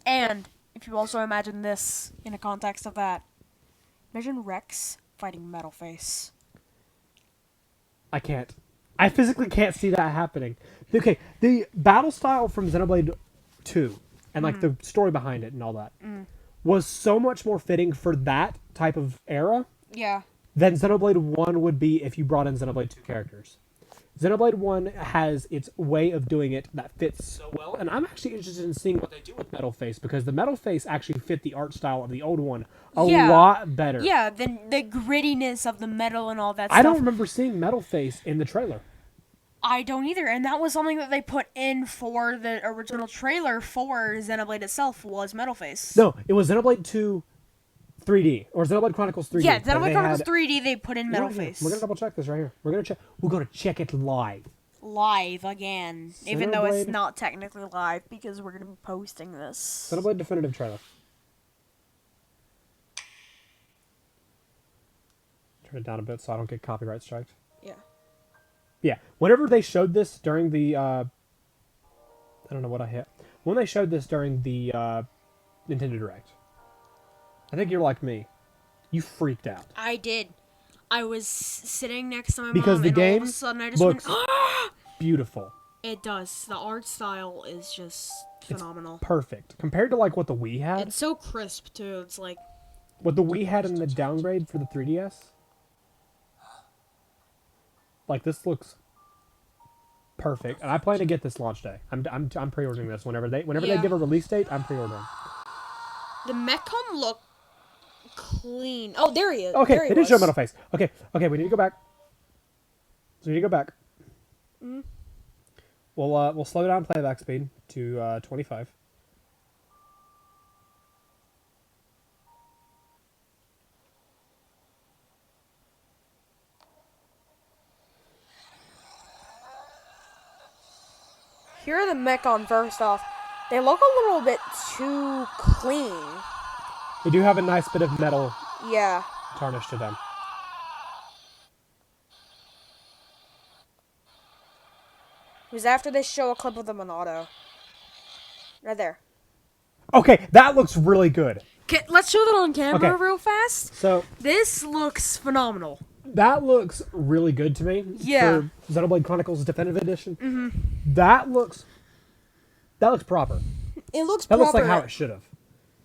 And if you also imagine this in a context of that, imagine Rex fighting Metalface.
I can't. I physically can't see that happening. Okay, the battle style from Xenoblade 2 and like the story behind it and all that was so much more fitting for that type of era
Yeah.
than Xenoblade 1 would be if you brought in Xenoblade 2 characters. Xenoblade 1 has its way of doing it that fits so well, and I'm actually interested in seeing what they do with Metalface, because the Metalface actually fit the art style of the old one a lot better.
Yeah, the grittiness of the metal and all that stuff.
I don't remember seeing Metalface in the trailer.
I don't either, and that was something that they put in for the original trailer for Xenoblade itself, was Metalface.
No, it was Xenoblade 2 3D, or Xenoblade Chronicles 3D.
Yeah, Xenoblade Chronicles 3D, they put in Metalface.
We're gonna double check this right here. We're gonna check it live.
Live again, even though it's
Xenoblade-
not technically live, because we're gonna be posting this.
Xenoblade Definitive trailer. Turn it down a bit so I don't get copyright striked.
Yeah.
Yeah, whenever they showed this during the, I don't know what I hit. When they showed this during the Nintendo Direct, I think you're like me. You freaked out.
I did. I was sitting next to my
Because
mom,
the
and
game
all of a sudden I just
looks
went,
beautiful.
It does. The art style is just phenomenal.
Perfect. Compared to like what the Wii had.
It's so crisp, too. It's like...
What the Wii had in the downgrade for the 3DS. Like, this looks perfect, and I plan to get this launch day. I'm pre-ordering this whenever they give a release date. I'm pre-ordering.
The Mechon look clean. Oh, there he is.
Okay,
there he
it did
was.
show Metalface. Okay, we need to go back. So we need to go back. We'll slow down playback speed to 25.
Here are the Mechon first off. They look a little bit too clean.
They do have a nice bit of metal
Yeah.
tarnish to them.
It was after they show a clip of the Monado. Right there.
Okay, that looks really good.
Okay, let's show that on camera
Okay.
real fast.
So
This looks phenomenal.
that looks really good to me.
Yeah.
For Xenoblade Chronicles Definitive Edition. Mm-hmm. That looks proper.
It looks
That
proper.
looks like how it should have.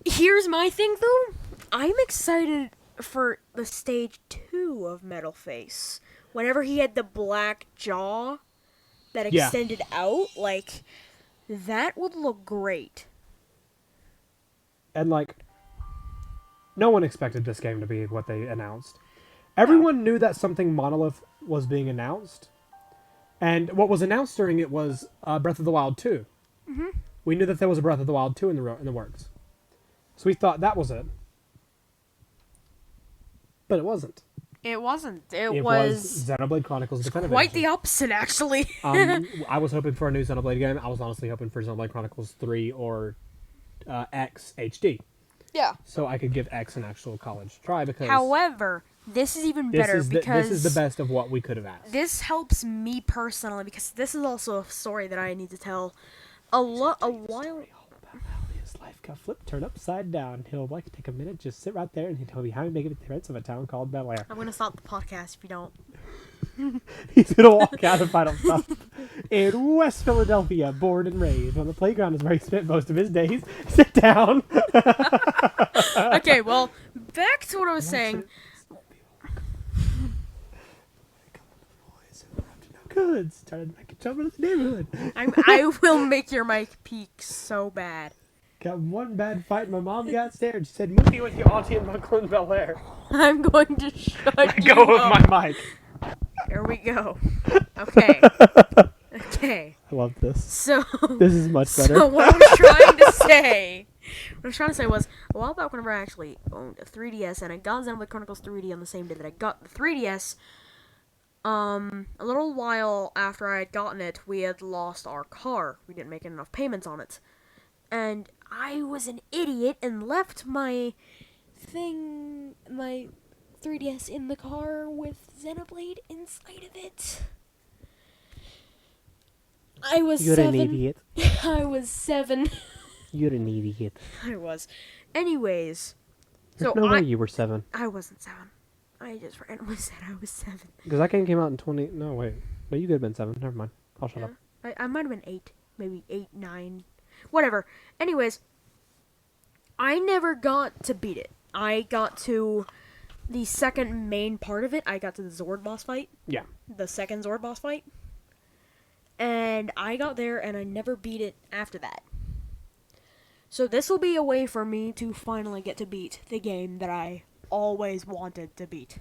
Here's my thing, though. I'm excited for the stage 2 of Metal Face. Whenever he had the black jaw that extended out, like, that would look great.
And, like, no one expected this game to be what they announced. Everyone knew that something Monolith was being announced. And what was announced during it was Breath of the Wild 2. Mm-hmm. We knew that there was a Breath of the Wild 2 in the works. So we thought that was it. But it wasn't.
It wasn't. It
was Xenoblade Chronicles Definitive
quite
Edition.
the opposite, actually.
I was hoping for a new Xenoblade game. I was honestly hoping for Xenoblade Chronicles 3 or X HD.
Yeah.
So I could give X an actual college try, because
However, this is even better because
this is the best of what we could have asked.
this helps me personally, because this is also a story that I need to tell a while.
His life got flipped, turned upside down. He'll like take a minute, just sit right there, and he'll be having making appearance of a town called Bel Air.
I'm gonna stop the podcast if you don't.
He's gonna walk out and find himself in West Philadelphia, born and raised. On the playground is where he spent most of his days. Sit down.
Okay, well, back to what I was saying.
Goods. Trying to make it jump into the neighborhood.
I will make your mic peak so bad.
Got one bad fight. My mom got scared. She said, "Move me with your auntie and uncle in Bel Air."
I'm going to shut you
Go with
up.
my mic.
Here we go. Okay. Okay.
I love this.
So.
This is much better.
So what I was trying to say. What I was trying to say was, a while back whenever I actually owned a 3DS and I got Xenoblade Chronicles 3D on the same day that I got the 3DS, A little while after I had gotten it, we had lost our car. We didn't make enough payments on it. And I was an idiot and left my 3DS in the car with Xenoblade inside of it. I was
You're
7.
an idiot.
I was 7.
You're an idiot.
I was. Anyways.
There's no way you were 7.
I wasn't 7. I just randomly said I was 7.
Because that game came out in 20... No, wait. No, you could have been 7. Never mind. I'll shut up.
I might have been 8. Maybe 8, 9. Whatever. Anyways. I never got to beat it. I got to the second main part of it. I got to the Zord boss fight.
Yeah.
The second Zord boss fight. And I got there and I never beat it after that. So this will be a way for me to finally get to beat the game that I always wanted to beat.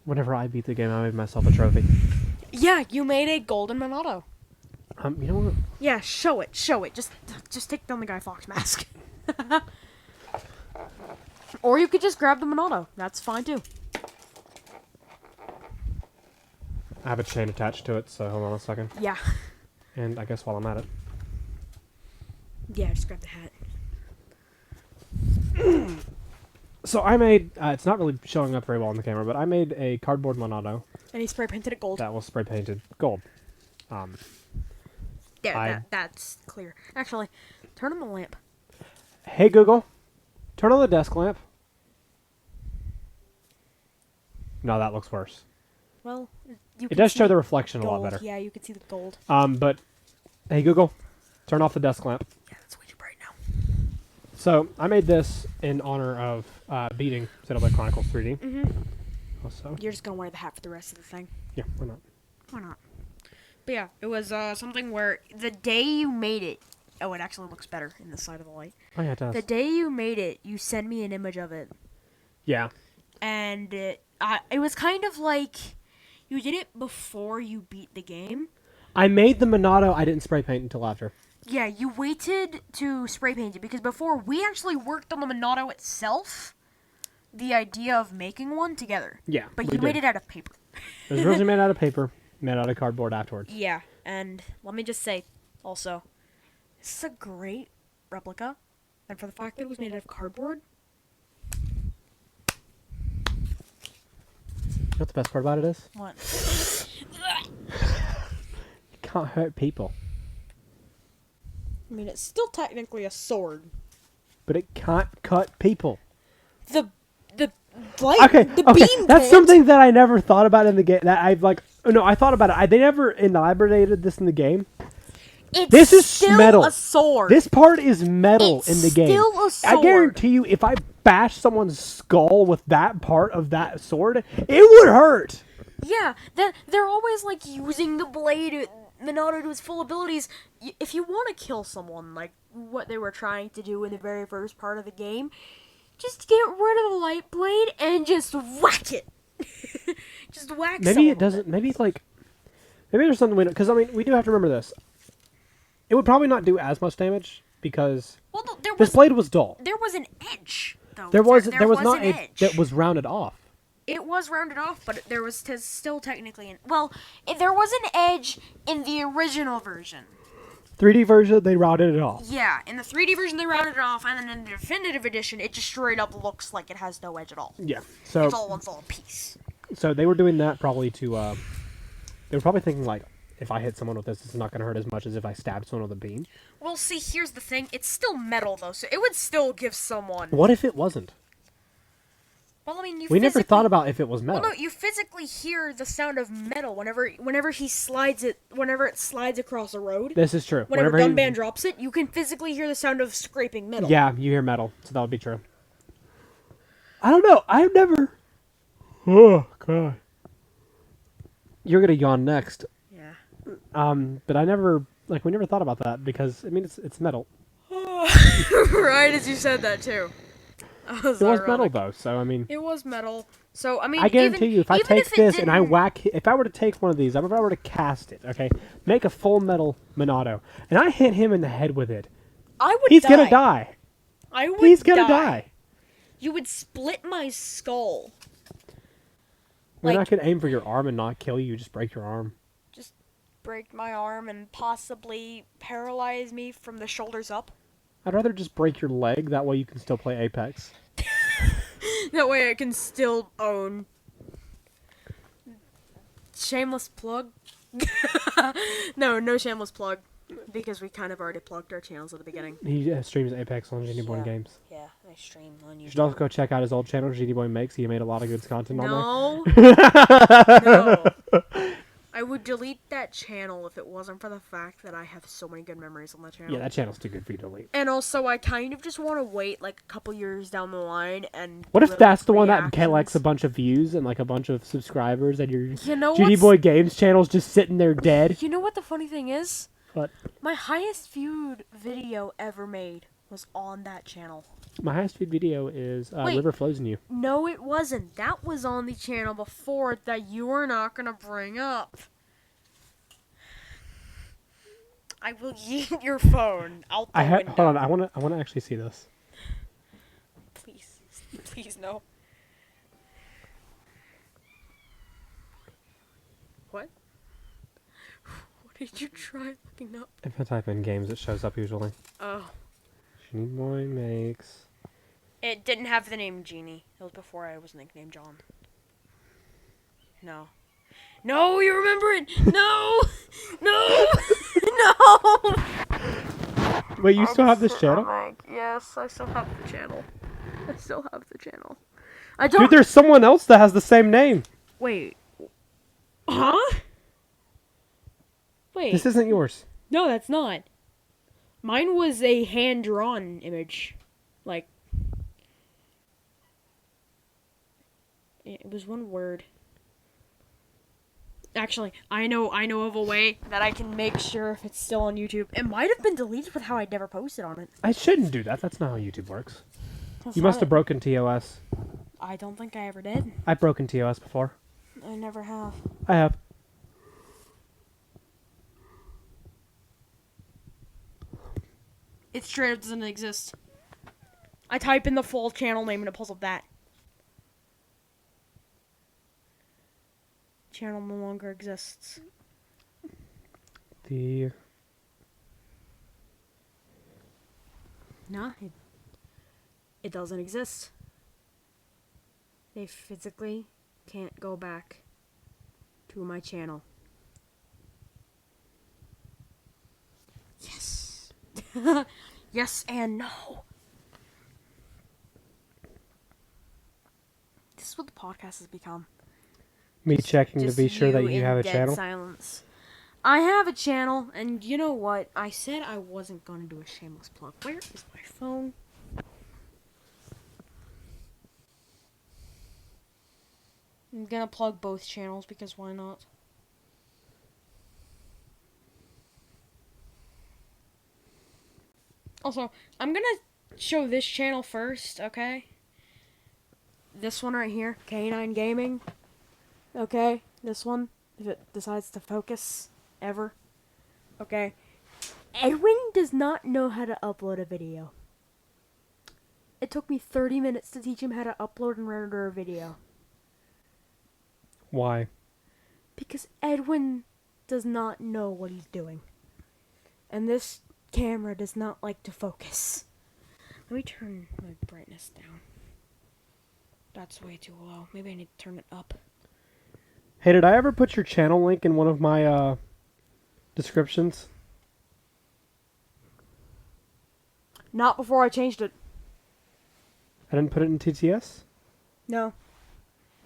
Whenever I beat the game, I made myself a trophy.
Yeah, you made a golden Monado.
You know what?
Yeah, show it. Just take down the Guy Fawkes mask. Or you could just grab the Monado. That's fine too.
I have a chain attached to it, so hold on a second.
Yeah.
And I guess while I'm at it.
Yeah, just grab the hat.
So I made, it's not really showing up very well on the camera, but I made a cardboard Monado
And he spray painted it gold.
that was spray painted gold.
Yeah, that's clear. Actually, turn on the lamp.
Hey Google, turn on the desk lamp. No, that looks worse.
Well,
It does show the reflection a lot
gold.
better.
Yeah, you can see the gold.
But hey Google, turn off the desk lamp.
Yeah, that's way too bright now.
So I made this in honor of beating Xenoblade Chronicles 3D.
Mm-hmm.
Also,
You're just gonna wear the hat for the rest of the thing.
yeah, why not?
Why not? But yeah, it was something where the day you made it. Oh, it actually looks better in the side of the light.
Oh yeah, it does.
The day you made it, you sent me an image of it.
Yeah.
And it was kind of like you did it before you beat the game.
I made the Monado. I didn't spray paint until after.
Yeah, you waited to spray paint it because before we actually worked on the Monado itself, the idea of making one together.
Yeah,
But you made it out of paper.
It was originally made out of paper, made out of cardboard afterwards.
Yeah, and let me just say, also, this is a great replica, and for the fact that it was made out of cardboard.
You know what the best part about it is?
What?
It can't hurt people.
I mean, it's still technically a sword.
But it can't cut people.
The light.
Okay,
the
okay,
beam
that's
can't.
something that I never thought about in the game. That I've like, no, I thought about it. They never elaborated this in the game.
This is still
metal.
a sword.
This part is metal
It's
in the game.
still a sword.
I guarantee you, if I bash someone's skull with that part of that sword, it would hurt.
Yeah, they're always like using the blade, Minato to his full abilities. If you want to kill someone, like what they were trying to do in the very first part of the game, just get rid of the light blade and just whack it. Just whack.
Maybe it doesn't. Maybe maybe there's something we don't. Because I mean, we do have to remember this. It would probably not do as much damage because this blade was dull.
There was an edge, though.
There was not
an
a
edge.
that was rounded off.
It was rounded off, but there was still technically there was an edge in the original version.
3D version, they rounded it off.
Yeah, in the 3D version they rounded it off, and then in the definitive edition, it just straight up looks like it has no edge at all.
Yeah, so
It's all one solid piece.
So they were doing that probably to. They were probably thinking like, if I hit someone with this, it's not going to hurt as much as if I stabbed someone with a beam.
Well, see, here's the thing: it's still metal though, so it would still give someone.
What if it wasn't?
Well, I mean,
we never thought about if it was metal.
Well, no, you physically hear the sound of metal whenever he slides it, whenever it slides across a road.
This is true.
Whenever Gunban drops it, you can physically hear the sound of scraping metal.
Yeah, you hear metal, so that would be true. I don't know. I've never. Oh God. You're gonna yawn next.
Yeah.
But I never we never thought about that because I mean it's metal.
Right as you said that too.
It was metal though, so I mean.
It was metal, so I mean.
I guarantee you, if I take this and I whack, if I were to take one of these, if I were to cast it, okay, make a full metal Monado, and I hit him in the head with it, he's gonna die. He's gonna die.
You would split my skull.
When I
Like,
could aim for your arm and not kill you, just break your arm.
just break my arm and possibly paralyze me from the shoulders up.
I'd rather just break your leg. That way you can still play Apex.
That way I can still own. Shameless plug. No shameless plug. Because we kind of already plugged our channels at the beginning.
He streams Apex on Genie Boy Games.
Yeah, I stream on YouTube.
You should also go check out his old channel, Genie Boy Makes. He made a lot of good content on
No.
there.
No. I would delete that channel if it wasn't for the fact that I have so many good memories on that channel.
Yeah, that channel's too good for you to delete.
And also, I kind of just want to wait like a couple years down the line and.
What if
really
that's the one that
reactions.
collects a bunch of views and like a bunch of subscribers, and your
You know
Genie
what's-
Boy Games channel's just sitting there dead?
You know what the funny thing is?
What?
My highest viewed video ever made was on that channel.
My highest viewed video is
Wait.
River Flows in You.
No, it wasn't. That was on the channel before that you were not gonna bring up. I will yeet your phone out the window.
Hold on. I wanna actually see this.
Please, please no. What? What did you try looking up?
If I type in games, it shows up usually.
Oh.
Genie Boy Makes.
It didn't have the name Genie. It was before I was nicknamed John. No. No, you remember it! No! No! No!
Wait, you still have this channel?
Yes, I still have the channel. I still have the channel. I don't.
Dude, there's someone else that has the same name.
Wait. Huh? Wait.
This isn't yours.
No, that's not. Mine was a hand-drawn image. Like. It was one word. Actually, I know of a way that I can make sure if it's still on YouTube. It might have been deleted with how I never posted on it.
I shouldn't do that. That's not how YouTube works.
That's
You
not
must have
it.
broken TOS.
I don't think I ever did.
I've broken TOS before.
I never have.
I have.
It straight up doesn't exist. I type in the full channel name and it pulls up that. Channel no longer exists. Nah, it doesn't exist. They physically can't go back to my channel. Yes. Yes and no. This is what the podcast has become.
Me checking to
Just
be sure that you
in
have a
dead
channel.
Silence. I have a channel, and you know what? I said I wasn't going to do a shameless plug. Where is my phone? I'm gonna plug both channels because why not? Also, I'm gonna show this channel first, okay? This one right here, K9 Gaming. Okay, this one, if it decides to focus, ever. Okay. Edwin does not know how to upload a video. It took me 30 minutes to teach him how to upload and render a video.
Why?
Because Edwin does not know what he's doing. And this camera does not like to focus. Let me turn my brightness down. That's way too low. Maybe I need to turn it up.
Hey, did I ever put your channel link in one of my descriptions?
Not before I changed it.
I didn't put it in TTS?
No.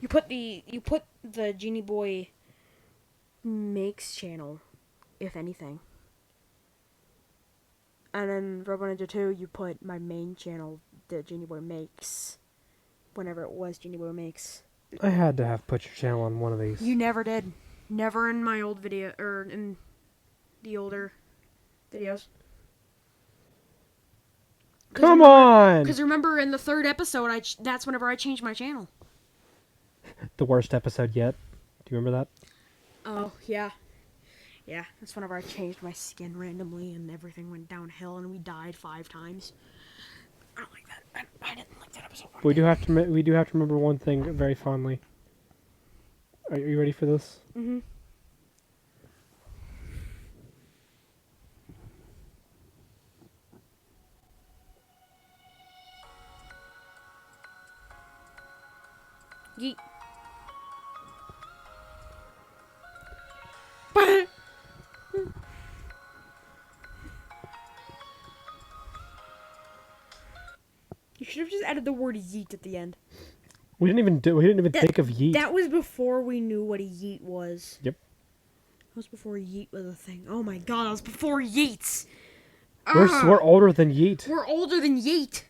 You put the Genie Boy Makes channel, if anything. And then Robo Ninja 2, you put my main channel, the Genie Boy Makes. Whenever it was Genie Boy Makes.
I had to have put your channel on one of these.
You never did. Never in my old video, or in the older videos.
Come on!
Because remember in the third episode, that's whenever I changed my channel.
The worst episode yet. Do you remember that?
Oh, yeah. Yeah, that's whenever I changed my skin randomly and everything went downhill and we died 5 times. I don't like that. I didn't like that episode.
We do have to remember one thing very fondly. Are you ready for this?
Mm-hmm. Yeet. You should have just added the word yeet at the end.
We didn't even think of yeet.
That was before we knew what a yeet was.
Yep.
That was before yeet was a thing. Oh my god, that was before yeets.
We're older than yeet.
We're older than yeet.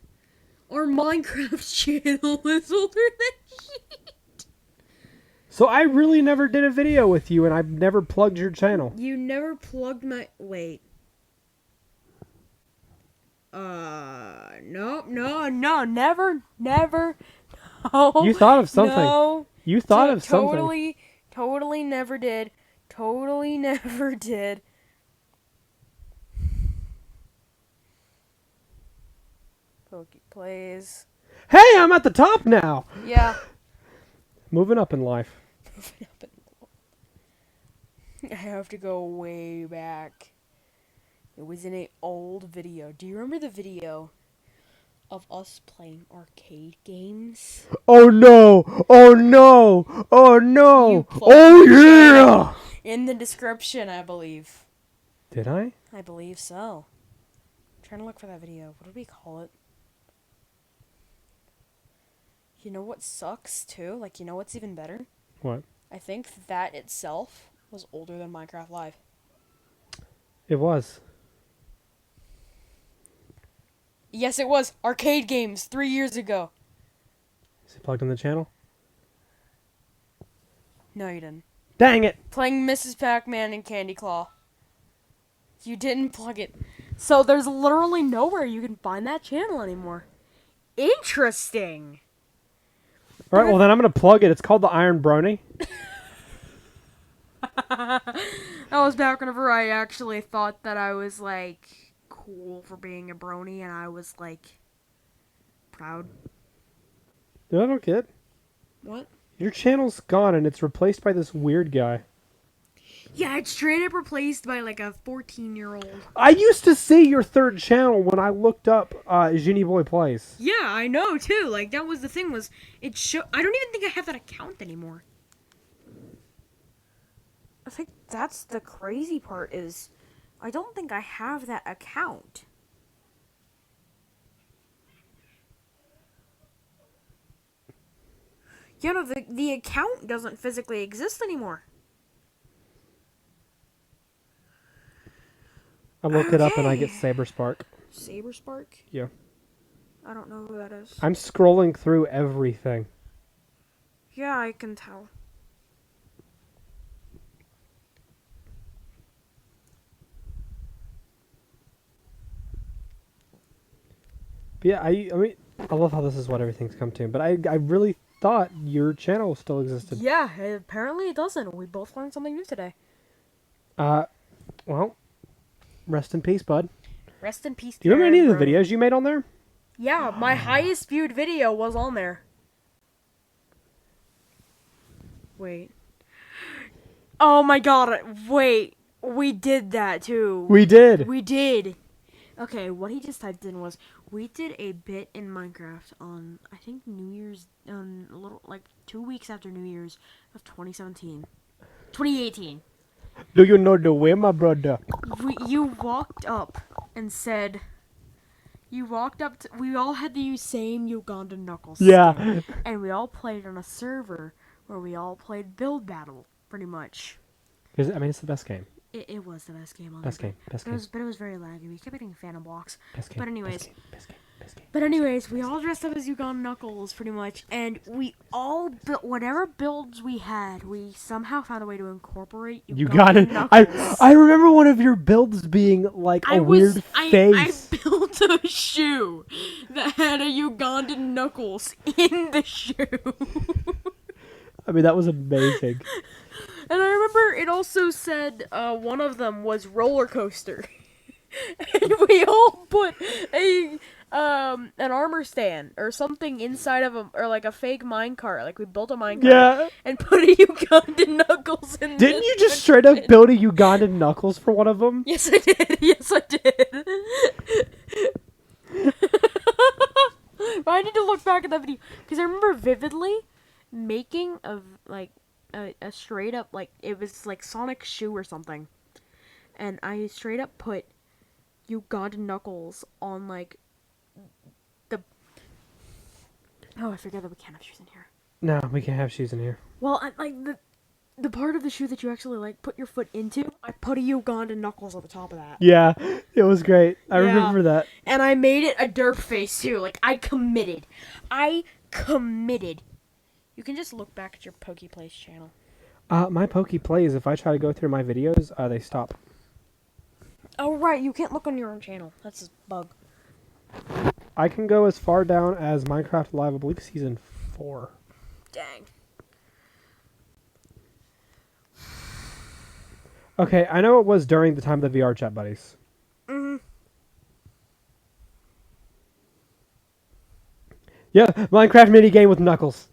Our Minecraft channel is older than yeet.
So I really never did a video with you, and I've never plugged your channel.
You never plugged my... Wait. No, never. No.
You thought of something.
No.
You thought of something.
Totally never did. Totally never did. Pokey plays.
Hey, I'm at the top now.
Yeah.
Moving up in life.
I have to go way back. It was in an old video. Do you remember the video of us playing arcade games?
Oh no! Oh no! Oh no! Oh yeah!
In the description, I believe.
Did I?
I believe so. I'm trying to look for that video. What did we call it? You know what sucks too? Like, you know what's even better?
What?
I think that itself was older than Minecraft Live.
It was.
Yes, it was. Arcade games 3 years ago.
Is it plugged in the channel?
No, you didn't.
Dang it!
Playing Mrs. Pac-Man and Candy Claw. You didn't plug it. So there's literally nowhere you can find that channel anymore. Interesting.
Alright, well then I'm gonna plug it. It's called the Iron Brony.
That was back whenever I actually thought that I was, like, cool for being a brony, and I was, like, proud.
No, I don't get.
What?
Your channel's gone and it's replaced by this weird guy.
Yeah, it's straight up replaced by, like, a 14-year-old.
I used to see your third channel when I looked up Genie Boy Plays.
Yeah, I know, too. Like, that was the thing, was, I don't even think I have that account anymore. I think that's the crazy part, is I don't think I have that account. You know, the account doesn't physically exist anymore.
I look it up and I get Saberspark.
Saberspark?
Yeah.
I don't know who that is.
I'm scrolling through everything.
Yeah, I can tell.
But yeah, I mean, I love how this is what everything's come to. But I really thought your channel still existed.
Yeah, apparently it doesn't. We both learned something new today.
Well, rest in peace, bud.
Rest in peace.
Do you remember any of the videos you made on there?
Yeah, my highest viewed video was on there. Wait. Oh my god, wait. We did that too.
We did.
We did. Okay, what he just typed in was, we did a bit in Minecraft on, I think, New Year's, a little, like, 2 weeks after New Year's of 2017. 2018.
Do you know the way, my brother?
You walked up and said, we all had the same Ugandan Knuckles.
Yeah.
Skin, and we all played on a server where we all played Build Battle, pretty much.
Because, I mean, it's the best game.
It was the best game on
Best
there.
game. Best
But
game.
it was very laggy. We kept getting phantom blocks.
Best game.
But anyways.
Best game. Best game.
But anyways, we all dressed up as Ugandan Knuckles, pretty much, and we all built whatever builds we had. We somehow found a way to incorporate Ugandan
You got it.
Knuckles.
I remember one of your builds being like a weird face.
I built a shoe that had a Ugandan Knuckles in the shoe.
I mean, that was amazing.
And I remember it also said one of them was roller coaster. and we all put a an armor stand or something inside of or like a fake minecart. Like we built a minecart
Yeah.
and put a Ugandan Knuckles in.
Didn't you just straight up build a Ugandan Knuckles for one of them?
Yes, I did. Yes, I did. But I need to look back at that video because I remember vividly making a straight up like it was like Sonic shoe or something, and I straight up put Ugandan Knuckles on like the. Oh, I forget that we can't have shoes in here.
No, we can't have shoes in here.
Well, like the part of the shoe that you actually like put your foot into, I put a Ugandan Knuckles on the top of that.
Yeah, it was great. I
Yeah.
remember that.
And I made it a derp face too. Like I committed. You can just look back at your Pokey Plays channel.
My Poke Plays, if I try to go through my videos, they stop.
Oh right, you can't look on your own channel. That's a bug.
I can go as far down as Minecraft Live, I believe season 4.
Dang.
Okay, I know it was during the time of the VR chat buddies.
Mm-hmm.
Yeah, Minecraft minigame with Knuckles.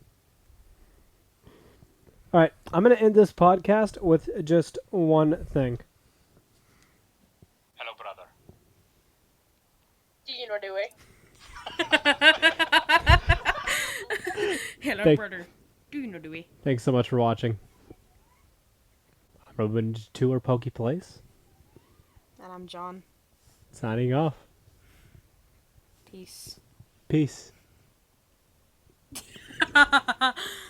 Alright, I'm going to end this podcast with just one thing.
Hello, brother.
Do you know the way? Hello,
Thank-
brother. Do you know the way?
Thanks so much for watching. I'm Robin 2 or Poke Plays.
And I'm John.
Signing off.
Peace.
Peace.